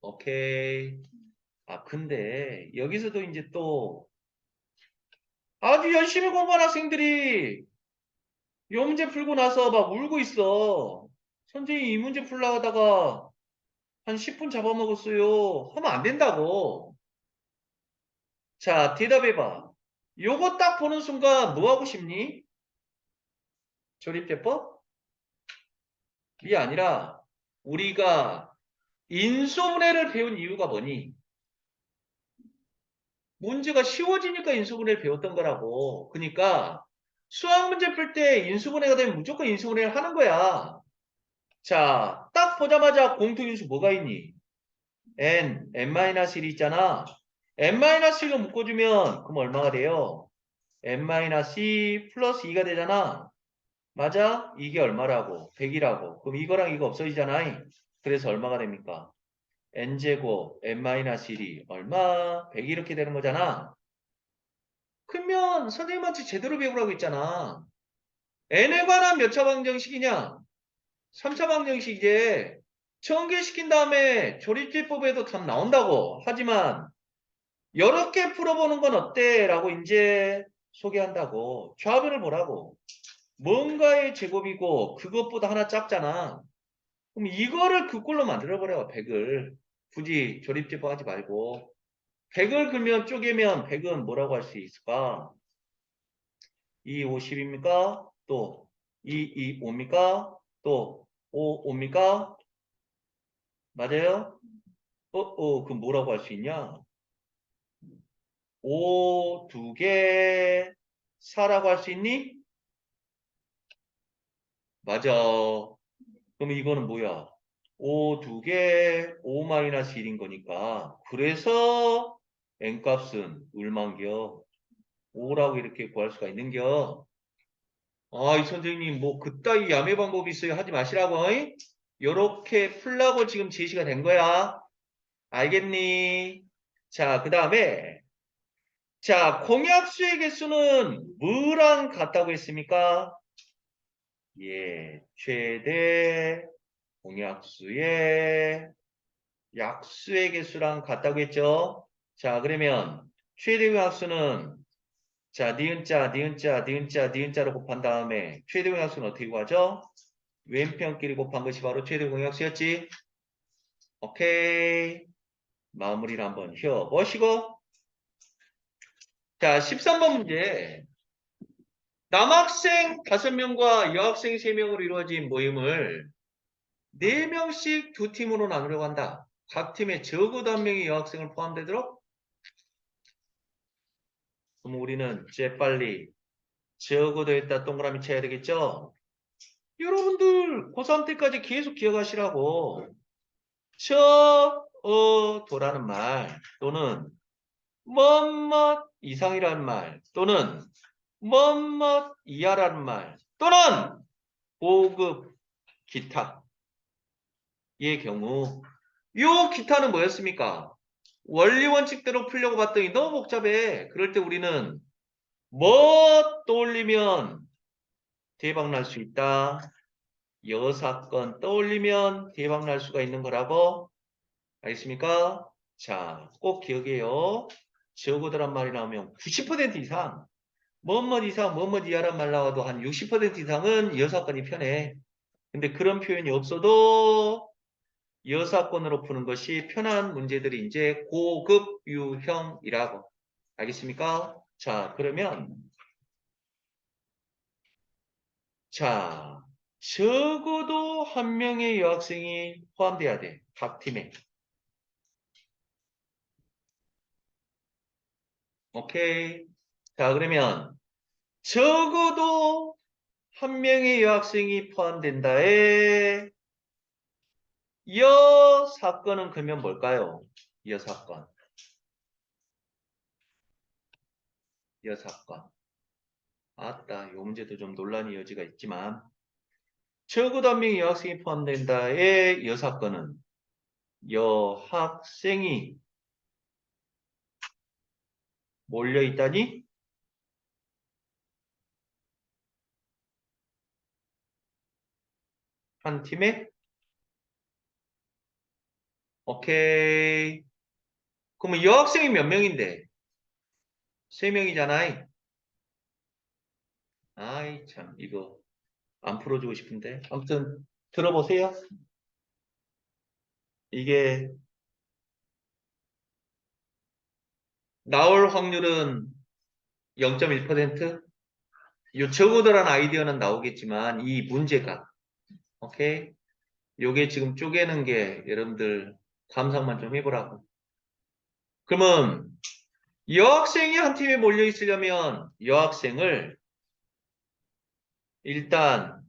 오케이. 아, 근데 여기서도 이제 또 아주 열심히 공부한 학생들이 이 문제 풀고 나서 막 울고 있어. 선생님 이 문제 풀려 하다가 한 10분 잡아먹었어요. 하면 안 된다고. 자, 대답해봐. 요거 딱 보는 순간 뭐 하고 싶니? 조립제법? 이 아니라 우리가 인수분해를 배운 이유가 뭐니? 문제가 쉬워지니까 인수분해를 배웠던 거라고. 그러니까 수학 문제 풀 때 인수분해가 되면 무조건 인수분해를 하는 거야. 자, 딱 보자마자 공통인수 뭐가 있니? n-1이 있잖아. n-1로 묶어주면 그럼 얼마가 돼요? n-2 플러스 2가 되잖아. 맞아? 이게 얼마라고? 100이라고. 그럼 이거랑 이거 없어지잖아. 그래서 얼마가 됩니까? n제곱 n-1이 얼마? 100 이렇게 되는 거잖아. 그러면 선생님한테 제대로 배우라고 했잖아. n에 관한 몇 차 방정식이냐? 3차 방정식 이제 전개시킨 다음에 조립제법에도 답 나온다고. 하지만 여러 개 풀어보는 건 어때? 라고 이제 소개한다고. 좌변을 보라고. 뭔가의 제곱이고 그것보다 하나 작잖아. 그럼 이거를 그 꼴로 만들어버려. 100을. 굳이 조립제법 하지 말고. 100을 그러면 쪼개면 100은 뭐라고 할 수 있을까? 2, 50입니까? 또 2, 5입니까? 또 5, 5입니까? 맞아요? 그럼 뭐라고 할 수 있냐? 5, 2개, 4라고 할 수 있니? 맞아. 그럼 이거는 뭐야? 5, 2개, 5 마이너스 1인 거니까. 그래서 n값은 얼만겨? 5라고 이렇게 구할 수가 있는겨. 아, 이 선생님, 뭐, 그따위 야매 방법이 있어요. 하지 마시라고, 잉? 요렇게 풀라고 지금 제시가 된 거야. 알겠니? 자, 그 다음에, 자, 공약수의 개수는 뭐랑 같다고 했습니까? 예, 최대 공약수의 약수의 개수랑 같다고 했죠? 자, 그러면, 최대 공약수는, 자, 니은자, 니은자, 니은자, 니은자로 곱한 다음에, 최대 공약수는 어떻게 구하죠? 왼편끼리 곱한 것이 바로 최대 공약수였지? 오케이. 마무리를 한번 휘어보시고. 자, 13번 문제. 남학생 5명과 여학생 3명으로 이루어진 모임을 4명씩 두 팀으로 나누려고 한다. 각 팀에 적어도 한 명의 여학생을 포함되도록? 그럼 우리는 재빨리 적어도 했다 동그라미 쳐야 되겠죠? 여러분들 고3 때까지 계속 기억하시라고. 도라는 말 또는 뭐뭐 이상이라는 말 또는 뭐뭐 이하라는 말 또는 고급 기타의 경우 요 기타는 뭐였습니까? 원리 원칙대로 풀려고 봤더니 너무 복잡해. 그럴 때 우리는 뭐 떠올리면 대박 날 수 있다. 여사건 떠올리면 대박 날 수가 있는 거라고. 알겠습니까? 자, 꼭 기억해요. 적어도란 말이 나오면 90% 이상 뭐뭐 이상, 뭐뭐 이하란 말 나와도 한 60% 이상은 여사건이 편해. 근데 그런 표현이 없어도 여사건으로 푸는 것이 편한 문제들이 이제 고급 유형이라고. 알겠습니까? 자, 그러면 자, 적어도 한 명의 여학생이 포함돼야 돼. 각 팀에. 오케이. 자, 그러면 적어도 한 명의 여학생이 포함된다에 여사건은 그러면 뭘까요? 여사건. 여사건. 아따, 이 문제도 좀 논란의 여지가 있지만 적어도 한 명의 여학생이 포함된다의 여사건은 여학생이 몰려있다니? 한 팀에? 오케이. 그러면 여학생이 몇 명인데? 3명이잖아. 아이, 참, 이거 안 풀어주고 싶은데. 아무튼, 들어보세요. 이게 나올 확률은 0.1%? 요 적어도란 아이디어는 나오겠지만, 이 문제가, 오케이? 요게 지금 쪼개는 게 여러분들 감상만 좀 해보라고. 그러면 여학생이 한 팀에 몰려 있으려면 여학생을 일단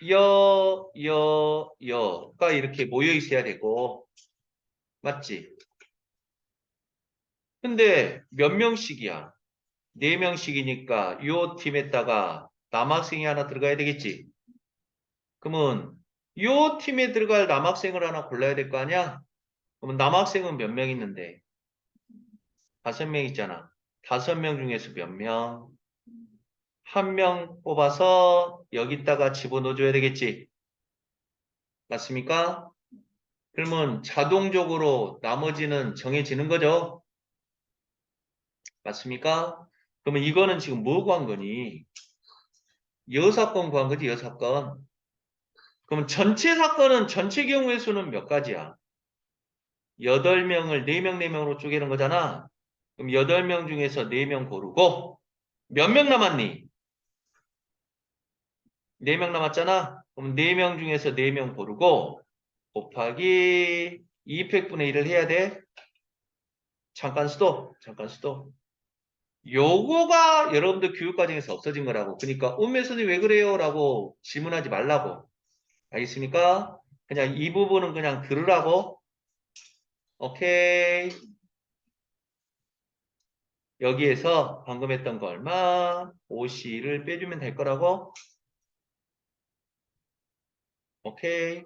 여가 이렇게 모여 있어야 되고, 맞지? 근데 몇 명씩이야? 4명씩이니까 요 팀에다가 남학생이 하나 들어가야 되겠지? 그러면 요 팀에 들어갈 남학생을 하나 골라야 될 거 아니야? 그러면 남학생은 몇 명 있는데? 5명 있잖아. 5명 중에서 몇 명? 한 명 뽑아서 여기다가 집어넣어줘야 되겠지. 맞습니까? 그러면 자동적으로 나머지는 정해지는 거죠. 맞습니까? 그러면 이거는 지금 뭐 구한 거니? 여사건 구한 거지, 여사건. 그럼 전체 사건은 전체 경우의 수는 몇 가지야? 8명을 4명, 4명으로 쪼개는 거잖아. 그럼 8명 중에서 4명 고르고 몇 명 남았니? 4명 남았잖아. 그럼 4명 중에서 4명 고르고 곱하기 200분의 1을 해야 돼. 잠깐 스톱. 잠깐 스톱. 요거가 여러분들 교육과정에서 없어진 거라고. 그러니까 운매 선생님 왜 그래요? 라고 질문하지 말라고. 알겠습니까? 그냥 이 부분은 그냥 들으라고. 오케이. 여기에서 방금 했던 거 얼마? 5C를 빼주면 될 거라고. 오케이.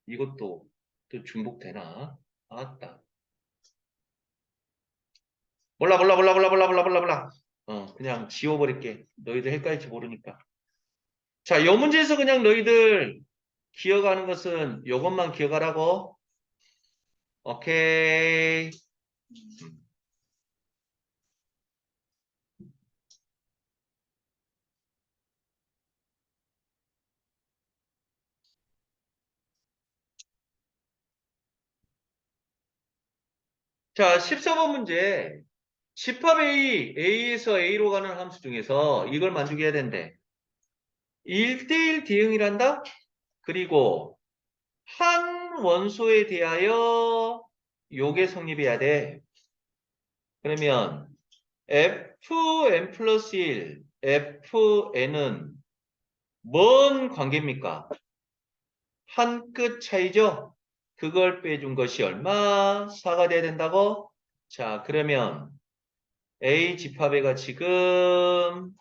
이것도 또 중복되나? 아따. 몰라. 그냥 지워버릴게. 너희들 헷갈릴지 모르니까. 자, 요 문제에서 그냥 너희들 기억하는 것은 요것만 기억하라고. 오케이. 자, 14번 문제. 집합 A, A에서 A로 가는 함수 중에서 이걸 만족해야 된대. 1대1 대응이란다? 그리고 한 원소에 대하여 요게 성립해야 돼. 그러면 Fn 플러스 1, Fn은 뭔 관계입니까? 한 끗 차이죠? 그걸 빼준 것이 얼마? 4가 돼야 된다고? 자, 그러면 A 집합에가 지금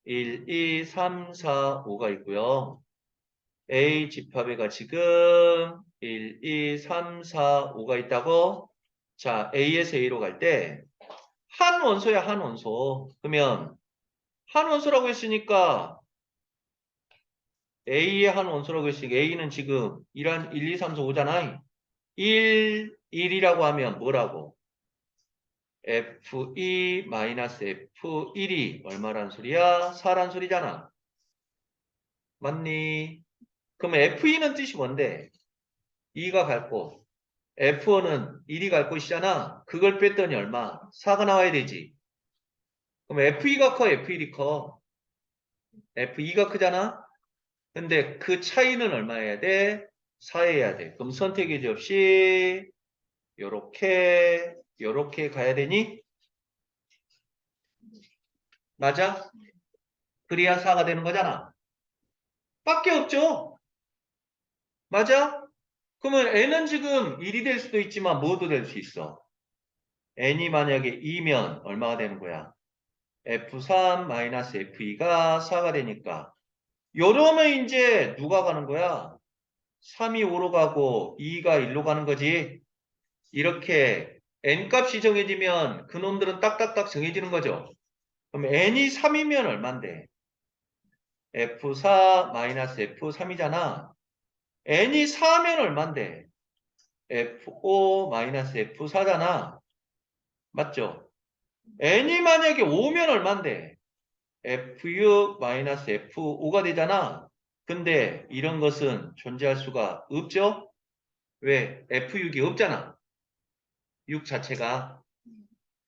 1, 2, 3, 4, 5가 있고요. A 집합에가 지금 1, 2, 3, 4, 5가 있다고? 자, A에서 A로 갈 때 한 원소야, 한 원소. 그러면 한 원소라고 했으니까 A의 한 원소라고 했으니까 A는 지금 1, 2, 3, 4, 5잖아. 1이라고 하면 뭐라고? F2-F1이 얼마란 소리야? 4란 소리잖아. 맞니? 그럼 F2는 뜻이 뭔데? 2가 갈 곳. F1은 1이 갈 곳이잖아. 그걸 뺐더니 얼마? 4가 나와야 되지. 그럼 F2가 커, F1이 커? F2가 크잖아? 근데 그 차이는 얼마여야 돼? 4여야 돼. 그럼 선택의 접시 요렇게 가야 되니? 맞아? 그래야 4가 되는 거잖아. 밖에 없죠? 맞아? 그러면 n은 지금 1이 될 수도 있지만 뭐도 될 수 있어. n이 만약에 2면 얼마가 되는 거야? F3-F2가 4가 되니까 요러면 이제 누가 가는 거야? 3이 5로 가고 2가 1로 가는 거지. 이렇게 n값이 정해지면 그놈들은 딱딱딱 정해지는 거죠. 그럼 n이 3이면 얼만데? F4-F3이잖아. n이 4면 얼만데? F5-F4잖아. 맞죠? n이 만약에 5면 얼만데? F6-F5가 되잖아. 근데 이런 것은 존재할 수가 없죠? 왜? F6이 없잖아. 6 자체가.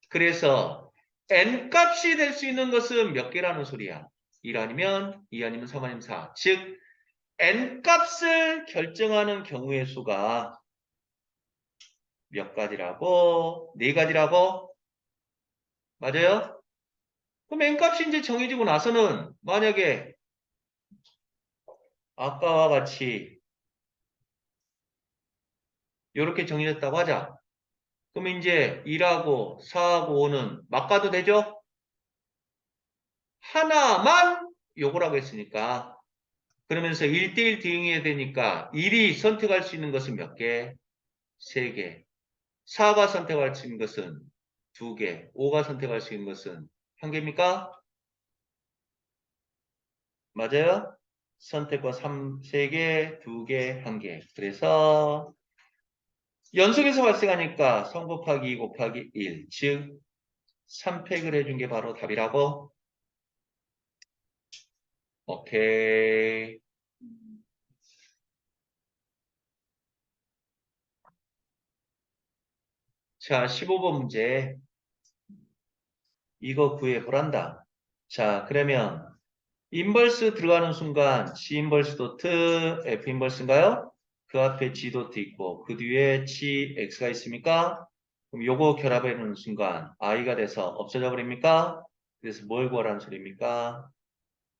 그래서 n값이 될 수 있는 것은 몇 개라는 소리야? 1 아니면 2 아니면 3 아니면 4. 즉 n값을 결정하는 경우의 수가 몇 가지라고? 4가지라고? 맞아요? 그럼 n값이 이제 정해지고 나서는 만약에 아까와 같이 이렇게 정해졌다고 하자. 그럼 이제 1하고 4하고 5는 막 가도 되죠? 하나만 요거라고 했으니까 그러면서 1대1 대응해야 되니까 1이 선택할 수 있는 것은 몇 개? 3개. 4가 선택할 수 있는 것은 2개. 5가 선택할 수 있는 것은 1개입니까? 맞아요? 선택과 3개, 2개, 1개. 그래서 연속해서 발생하니까 3 곱하기 2 곱하기 1, 즉 3팩을 해준 게 바로 답이라고? 오케이. 자, 15번 문제. 이거 구해보란다. 자, 그러면 인벌스 들어가는 순간 G 인벌스 도트 F 인벌스인가요? 그 앞에 G 도트 있고 그 뒤에 GX가 있습니까? 그럼 요거 결합해 놓는 순간 I가 돼서 없어져 버립니까? 그래서 뭘 구하라는 소리입니까?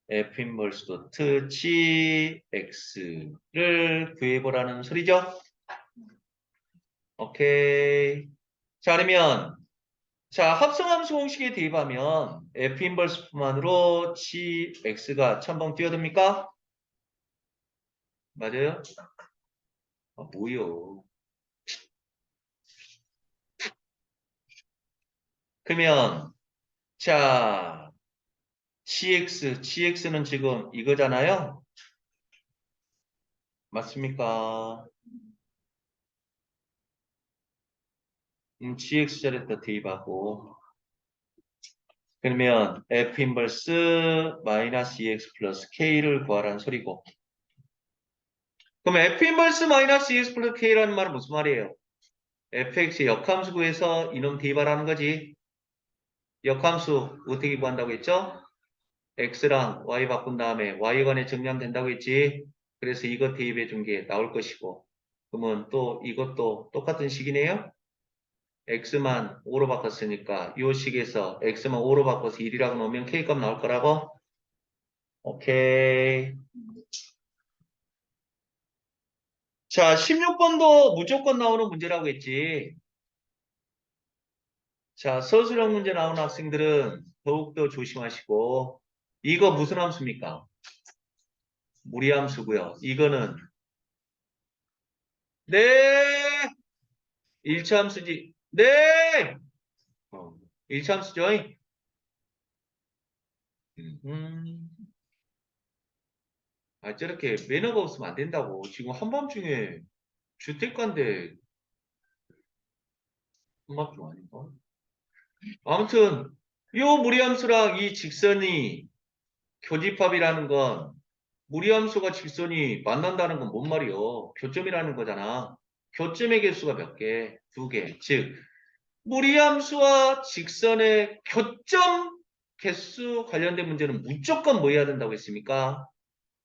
F 인벌스 도트 GX를 구해보라는 소리죠? 오케이. 자, 그러면 자, 합성함수 공식에 대입하면 F 인버스만으로 GX가 첨벙 뛰어듭니까? 맞아요? 아, 뭐요? 그러면 자, GX는 지금 이거잖아요? 맞습니까? GX 자리에다 대입하고 그러면 F 인버스 마이너스 EX 플러스 K를 구하라는 소리고 그럼 F 인버스 마이너스 EX 플러스 K라는 말은 무슨 말이에요? fx의 역함수 구해서 이놈 대입하라는 거지. 역함수 어떻게 구한다고 했죠? x랑 y 바꾼 다음에 y에 관해 정리하면 된다고 했지. 그래서 이거 대입해 준 게 나올 것이고 그러면 또 이것도 똑같은 식이네요. x만 5로 바꿨으니까 이 식에서 x만 5로 바꿔서 1이라고 넣으면 k값 나올 거라고? 오케이. 자, 16번도 무조건 나오는 문제라고 했지. 자, 서술형 문제 나오는 학생들은 더욱더 조심하시고 이거 무슨 함수입니까? 무리함수고요. 이거는 네! 일차함수지. 네! 어, 일차함수죠. 음. 아, 저렇게 매너가 없으면 안 된다고. 지금 한밤중에 주택가인데 한밤중 아닌가? 아무튼 요 무리함수랑 이 직선이 교집합이라는 건 무리함수가 직선이 만난다는 건 뭔 말이요? 교점이라는 거잖아. 교점의 개수가 몇 개? 2개. 즉 무리함수와 직선의 교점 개수 관련된 문제는 무조건 뭐 해야 된다고 했습니까?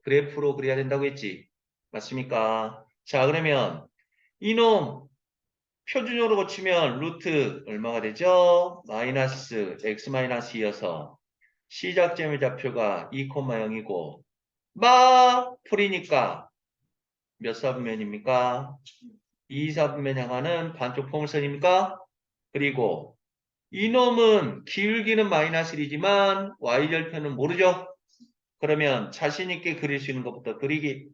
그래프로 그려야 된다고 했지. 맞습니까? 자, 그러면 이놈 표준으로 고치면 루트 얼마가 되죠? 마이너스 x 마이너스 2여서 시작점의 좌표가 2,0이고 풀이니까 몇 사분면입니까? 2사분면 향하는 반쪽 포물선입니까? 그리고 이놈은 기울기는 마이너스 1이지만 y절편은 모르죠? 그러면 자신 있게 그릴 수 있는 것부터 그리기.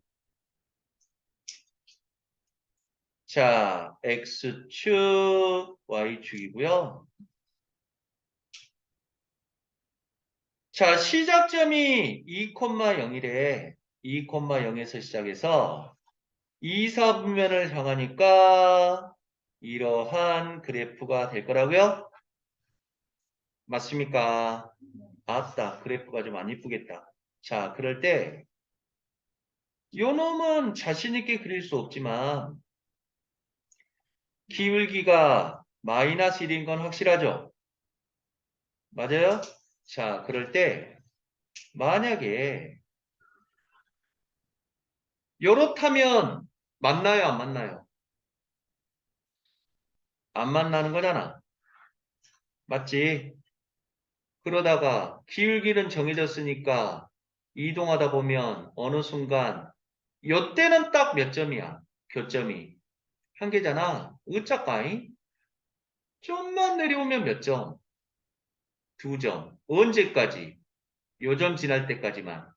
자, x축, y축이고요. 자, 시작점이 2,0이래. 2,0에서 시작해서 2사분면을 향하니까 이러한 그래프가 될 거라고요? 맞습니까? 아따, 그래프가 좀 안 이쁘겠다. 자, 그럴 때 요 놈은 자신 있게 그릴 수 없지만 기울기가 마이너스 1인 건 확실하죠? 맞아요? 자, 그럴 때 만약에 요렇다면 맞나요? 안 맞나요? 안 만나는 거잖아. 맞지? 그러다가 기울기는 정해졌으니까 이동하다 보면 어느 순간 요때는 딱 몇 점이야? 교점이. 한 개잖아. 으짜까이? 좀만 내려오면 몇 점? 2점. 언제까지? 요점 지날 때까지만.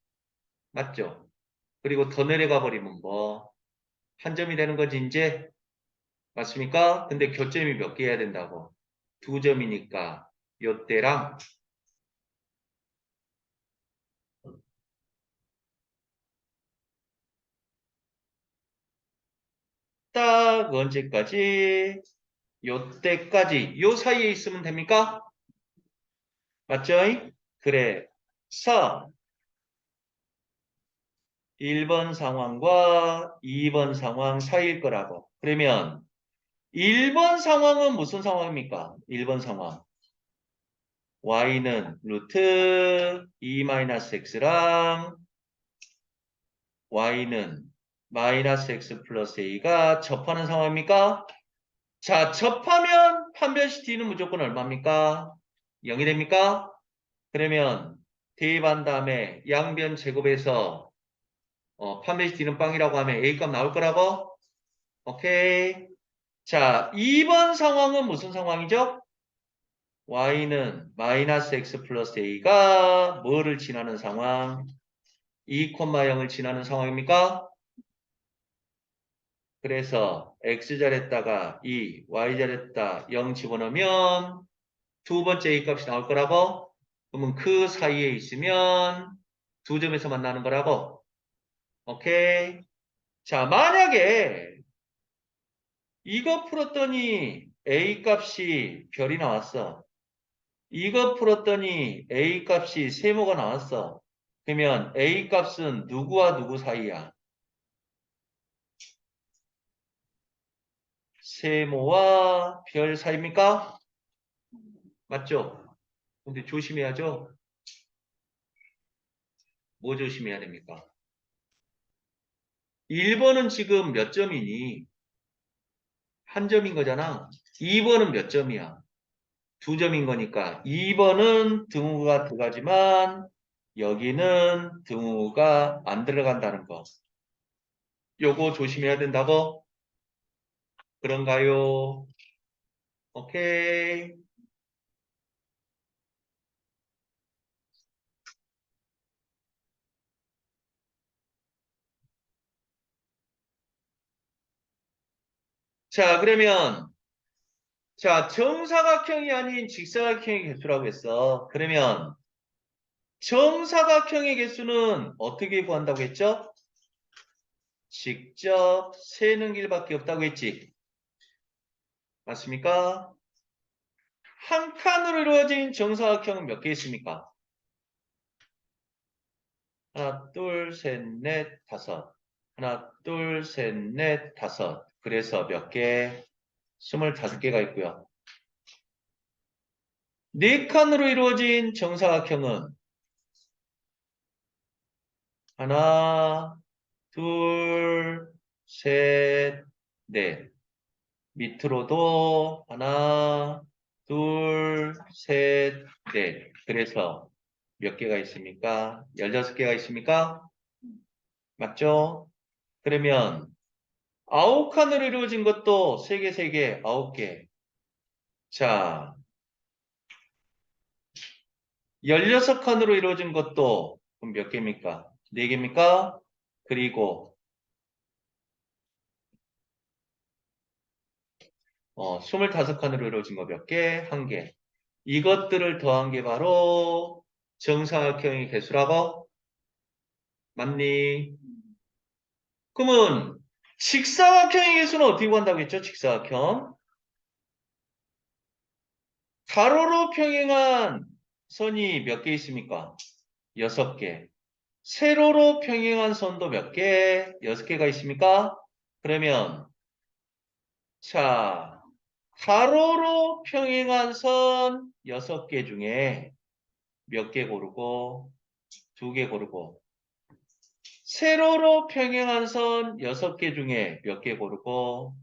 맞죠? 그리고 더 내려가 버리면 뭐? 한 점이 되는 거지, 이제? 맞습니까? 근데 교점이 몇 개 해야 된다고? 2점이니까 요때랑 딱 언제까지? 요때까지 요 사이에 있으면 됩니까? 맞죠? 그래서 1번 상황과 2번 상황 사이일 거라고. 그러면 1번 상황은 무슨 상황입니까? 1번 상황. y는 루트 2-x랑 y는 마이너스 x 플러스 a가 접하는 상황입니까? 자, 접하면 판별식 d는 무조건 얼마입니까? 0이 됩니까? 그러면 대입한 다음에 양변 제곱해서 판별식 d는 빵이라고 하면 a 값 나올 거라고? 오케이. 자, 2번 상황은 무슨 상황이죠? y는 마이너스 x 플러스 a가 뭐를 지나는 상황? 2,0을 지나는 상황입니까? 그래서 x자리에다가 2, y자리에다 0 집어넣으면 두 번째 a 값이 나올 거라고? 그러면 그 사이에 있으면 두 점에서 만나는 거라고? 오케이? 자, 만약에 이거 풀었더니 a 값이 별이 나왔어. 이거 풀었더니 a 값이 세모가 나왔어. 그러면 a 값은 누구와 누구 사이야? 세모와 별 사이입니까? 맞죠? 근데 조심해야죠. 뭐 조심해야 됩니까? 1번은 지금 몇 점이니? 한 점인 거잖아. 2번은 몇 점이야? 두 점인 거니까 2번은 등호가 들어가지만 여기는 등호가 안 들어간다는 거. 요거 조심해야 된다고? 그런가요? 오케이. 자, 그러면 자, 정사각형이 아닌 직사각형의 개수라고 했어. 그러면 정사각형의 개수는 어떻게 구한다고 했죠? 직접 세는 길밖에 없다고 했지. 맞습니까? 한 칸으로 이루어진 정사각형은 몇 개 있습니까? 하나, 둘, 셋, 넷, 다섯. 하나, 둘, 셋, 넷, 다섯. 그래서 몇 개? 25개가 있고요. 네 칸으로 이루어진 정사각형은 하나, 둘, 셋, 넷. 밑으로도 하나, 둘, 셋, 넷. 그래서 몇 개가 있습니까? 16개가 있습니까? 맞죠? 그러면 9칸으로 이루어진 것도 3개, 3개, 9개. 자, 16칸으로 이루어진 것도 그럼 몇 개입니까? 4개입니까? 그리고 25칸으로 이루어진 거 몇 개? 1개. 이것들을 더한 게 바로 정사각형의 개수라고? 맞니? 그러면 직사각형의 개수는 어떻게 구한다고 했죠? 직사각형. 가로로 평행한 선이 몇 개 있습니까? 6개. 세로로 평행한 선도 몇 개? 6개가 있습니까? 그러면 자, 가로로 평행한 선 6개 중에 몇 개 고르고 2개 고르고 세로로 평행한 선 6개 중에 몇 개 고르고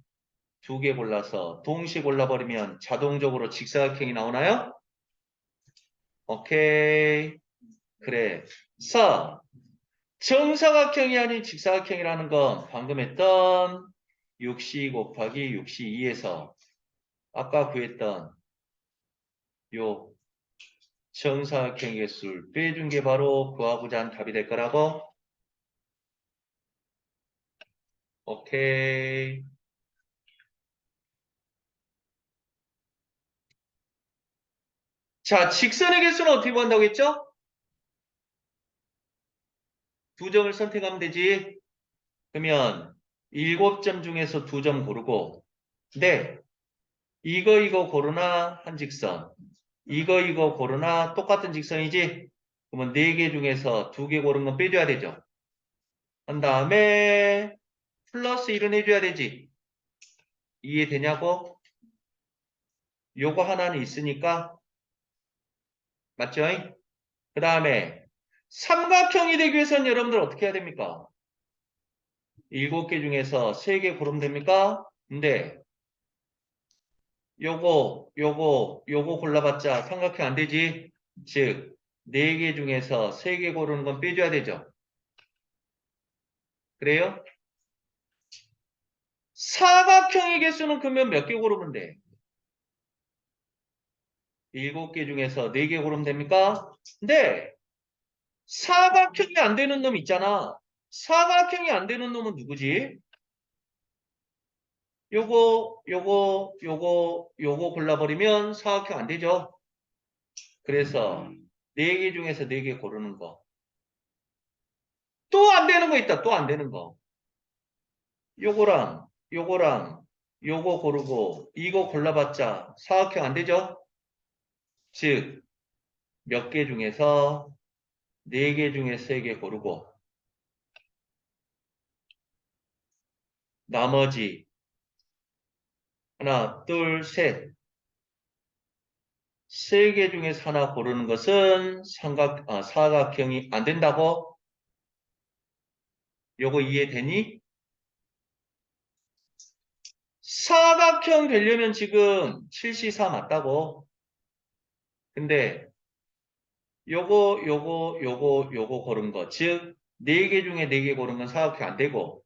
2개 골라서 동시에 골라버리면 자동적으로 직사각형이 나오나요? 오케이. 그래서 정사각형이 아닌 직사각형이라는 건 방금 했던 6c 곱하기 6c2에서 아까 구했던 요 정사각형 개수를 빼준 게 바로 구하고자 한 답이 될 거라고? 오케이. 자, 직선의 개수는 어떻게 구한다고 했죠? 두 점을 선택하면 되지. 그러면 7점 중에서 2점 고르고, 네, 이거 고르나 한 직선, 이거 고르나 똑같은 직선이지? 그러면 4개 중에서 2개 고른 건 빼줘야 되죠. 한 다음에 플러스 1은 해줘야 되지. 이해되냐고? 요거 하나는 있으니까, 맞죠? 그 다음에 삼각형이 되기 위해서는 여러분들 어떻게 해야 됩니까? 7개 중에서 3개 고르면 됩니까? 근데 요거 골라봤자 삼각형 안 되지? 즉 4개 중에서 3개 고르는 건 빼줘야 되죠. 그래요? 사각형의 개수는 그러면 몇 개 고르면 돼? 7개 중에서 4개 고르면 됩니까? 근데 사각형이 안 되는 놈 있잖아. 사각형이 안 되는 놈은 누구지? 요거 골라버리면 사각형 안 되죠. 그래서 4개 중에서 4개 고르는 거. 또 안 되는 거 있다. 또 안 되는 거. 요거랑 요거 고르고 이거 골라봤자 사각형 안 되죠? 즉 몇 개 중에서 4개 중에 3개 고르고 나머지 하나, 둘, 셋, 3개 중에서 하나 고르는 것은 사각형이 안 된다고? 요거 이해되니? 사각형 되려면 지금 7C4 맞다고. 근데 요거 고른 거. 즉, 4개 중에 4개 고른 건 사각형 안 되고.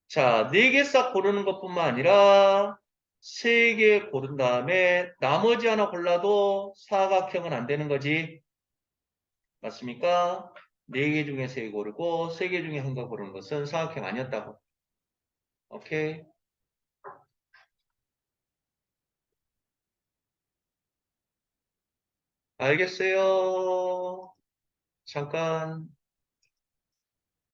자, 4개 싹 고르는 것뿐만 아니라 3개 고른 다음에 나머지 하나 골라도 사각형은 안 되는 거지. 맞습니까? 4개 중에 3개 고르고 3개 중에 한 거 고르는 것은 사각형 아니었다고. 오케이. 알겠어요. 잠깐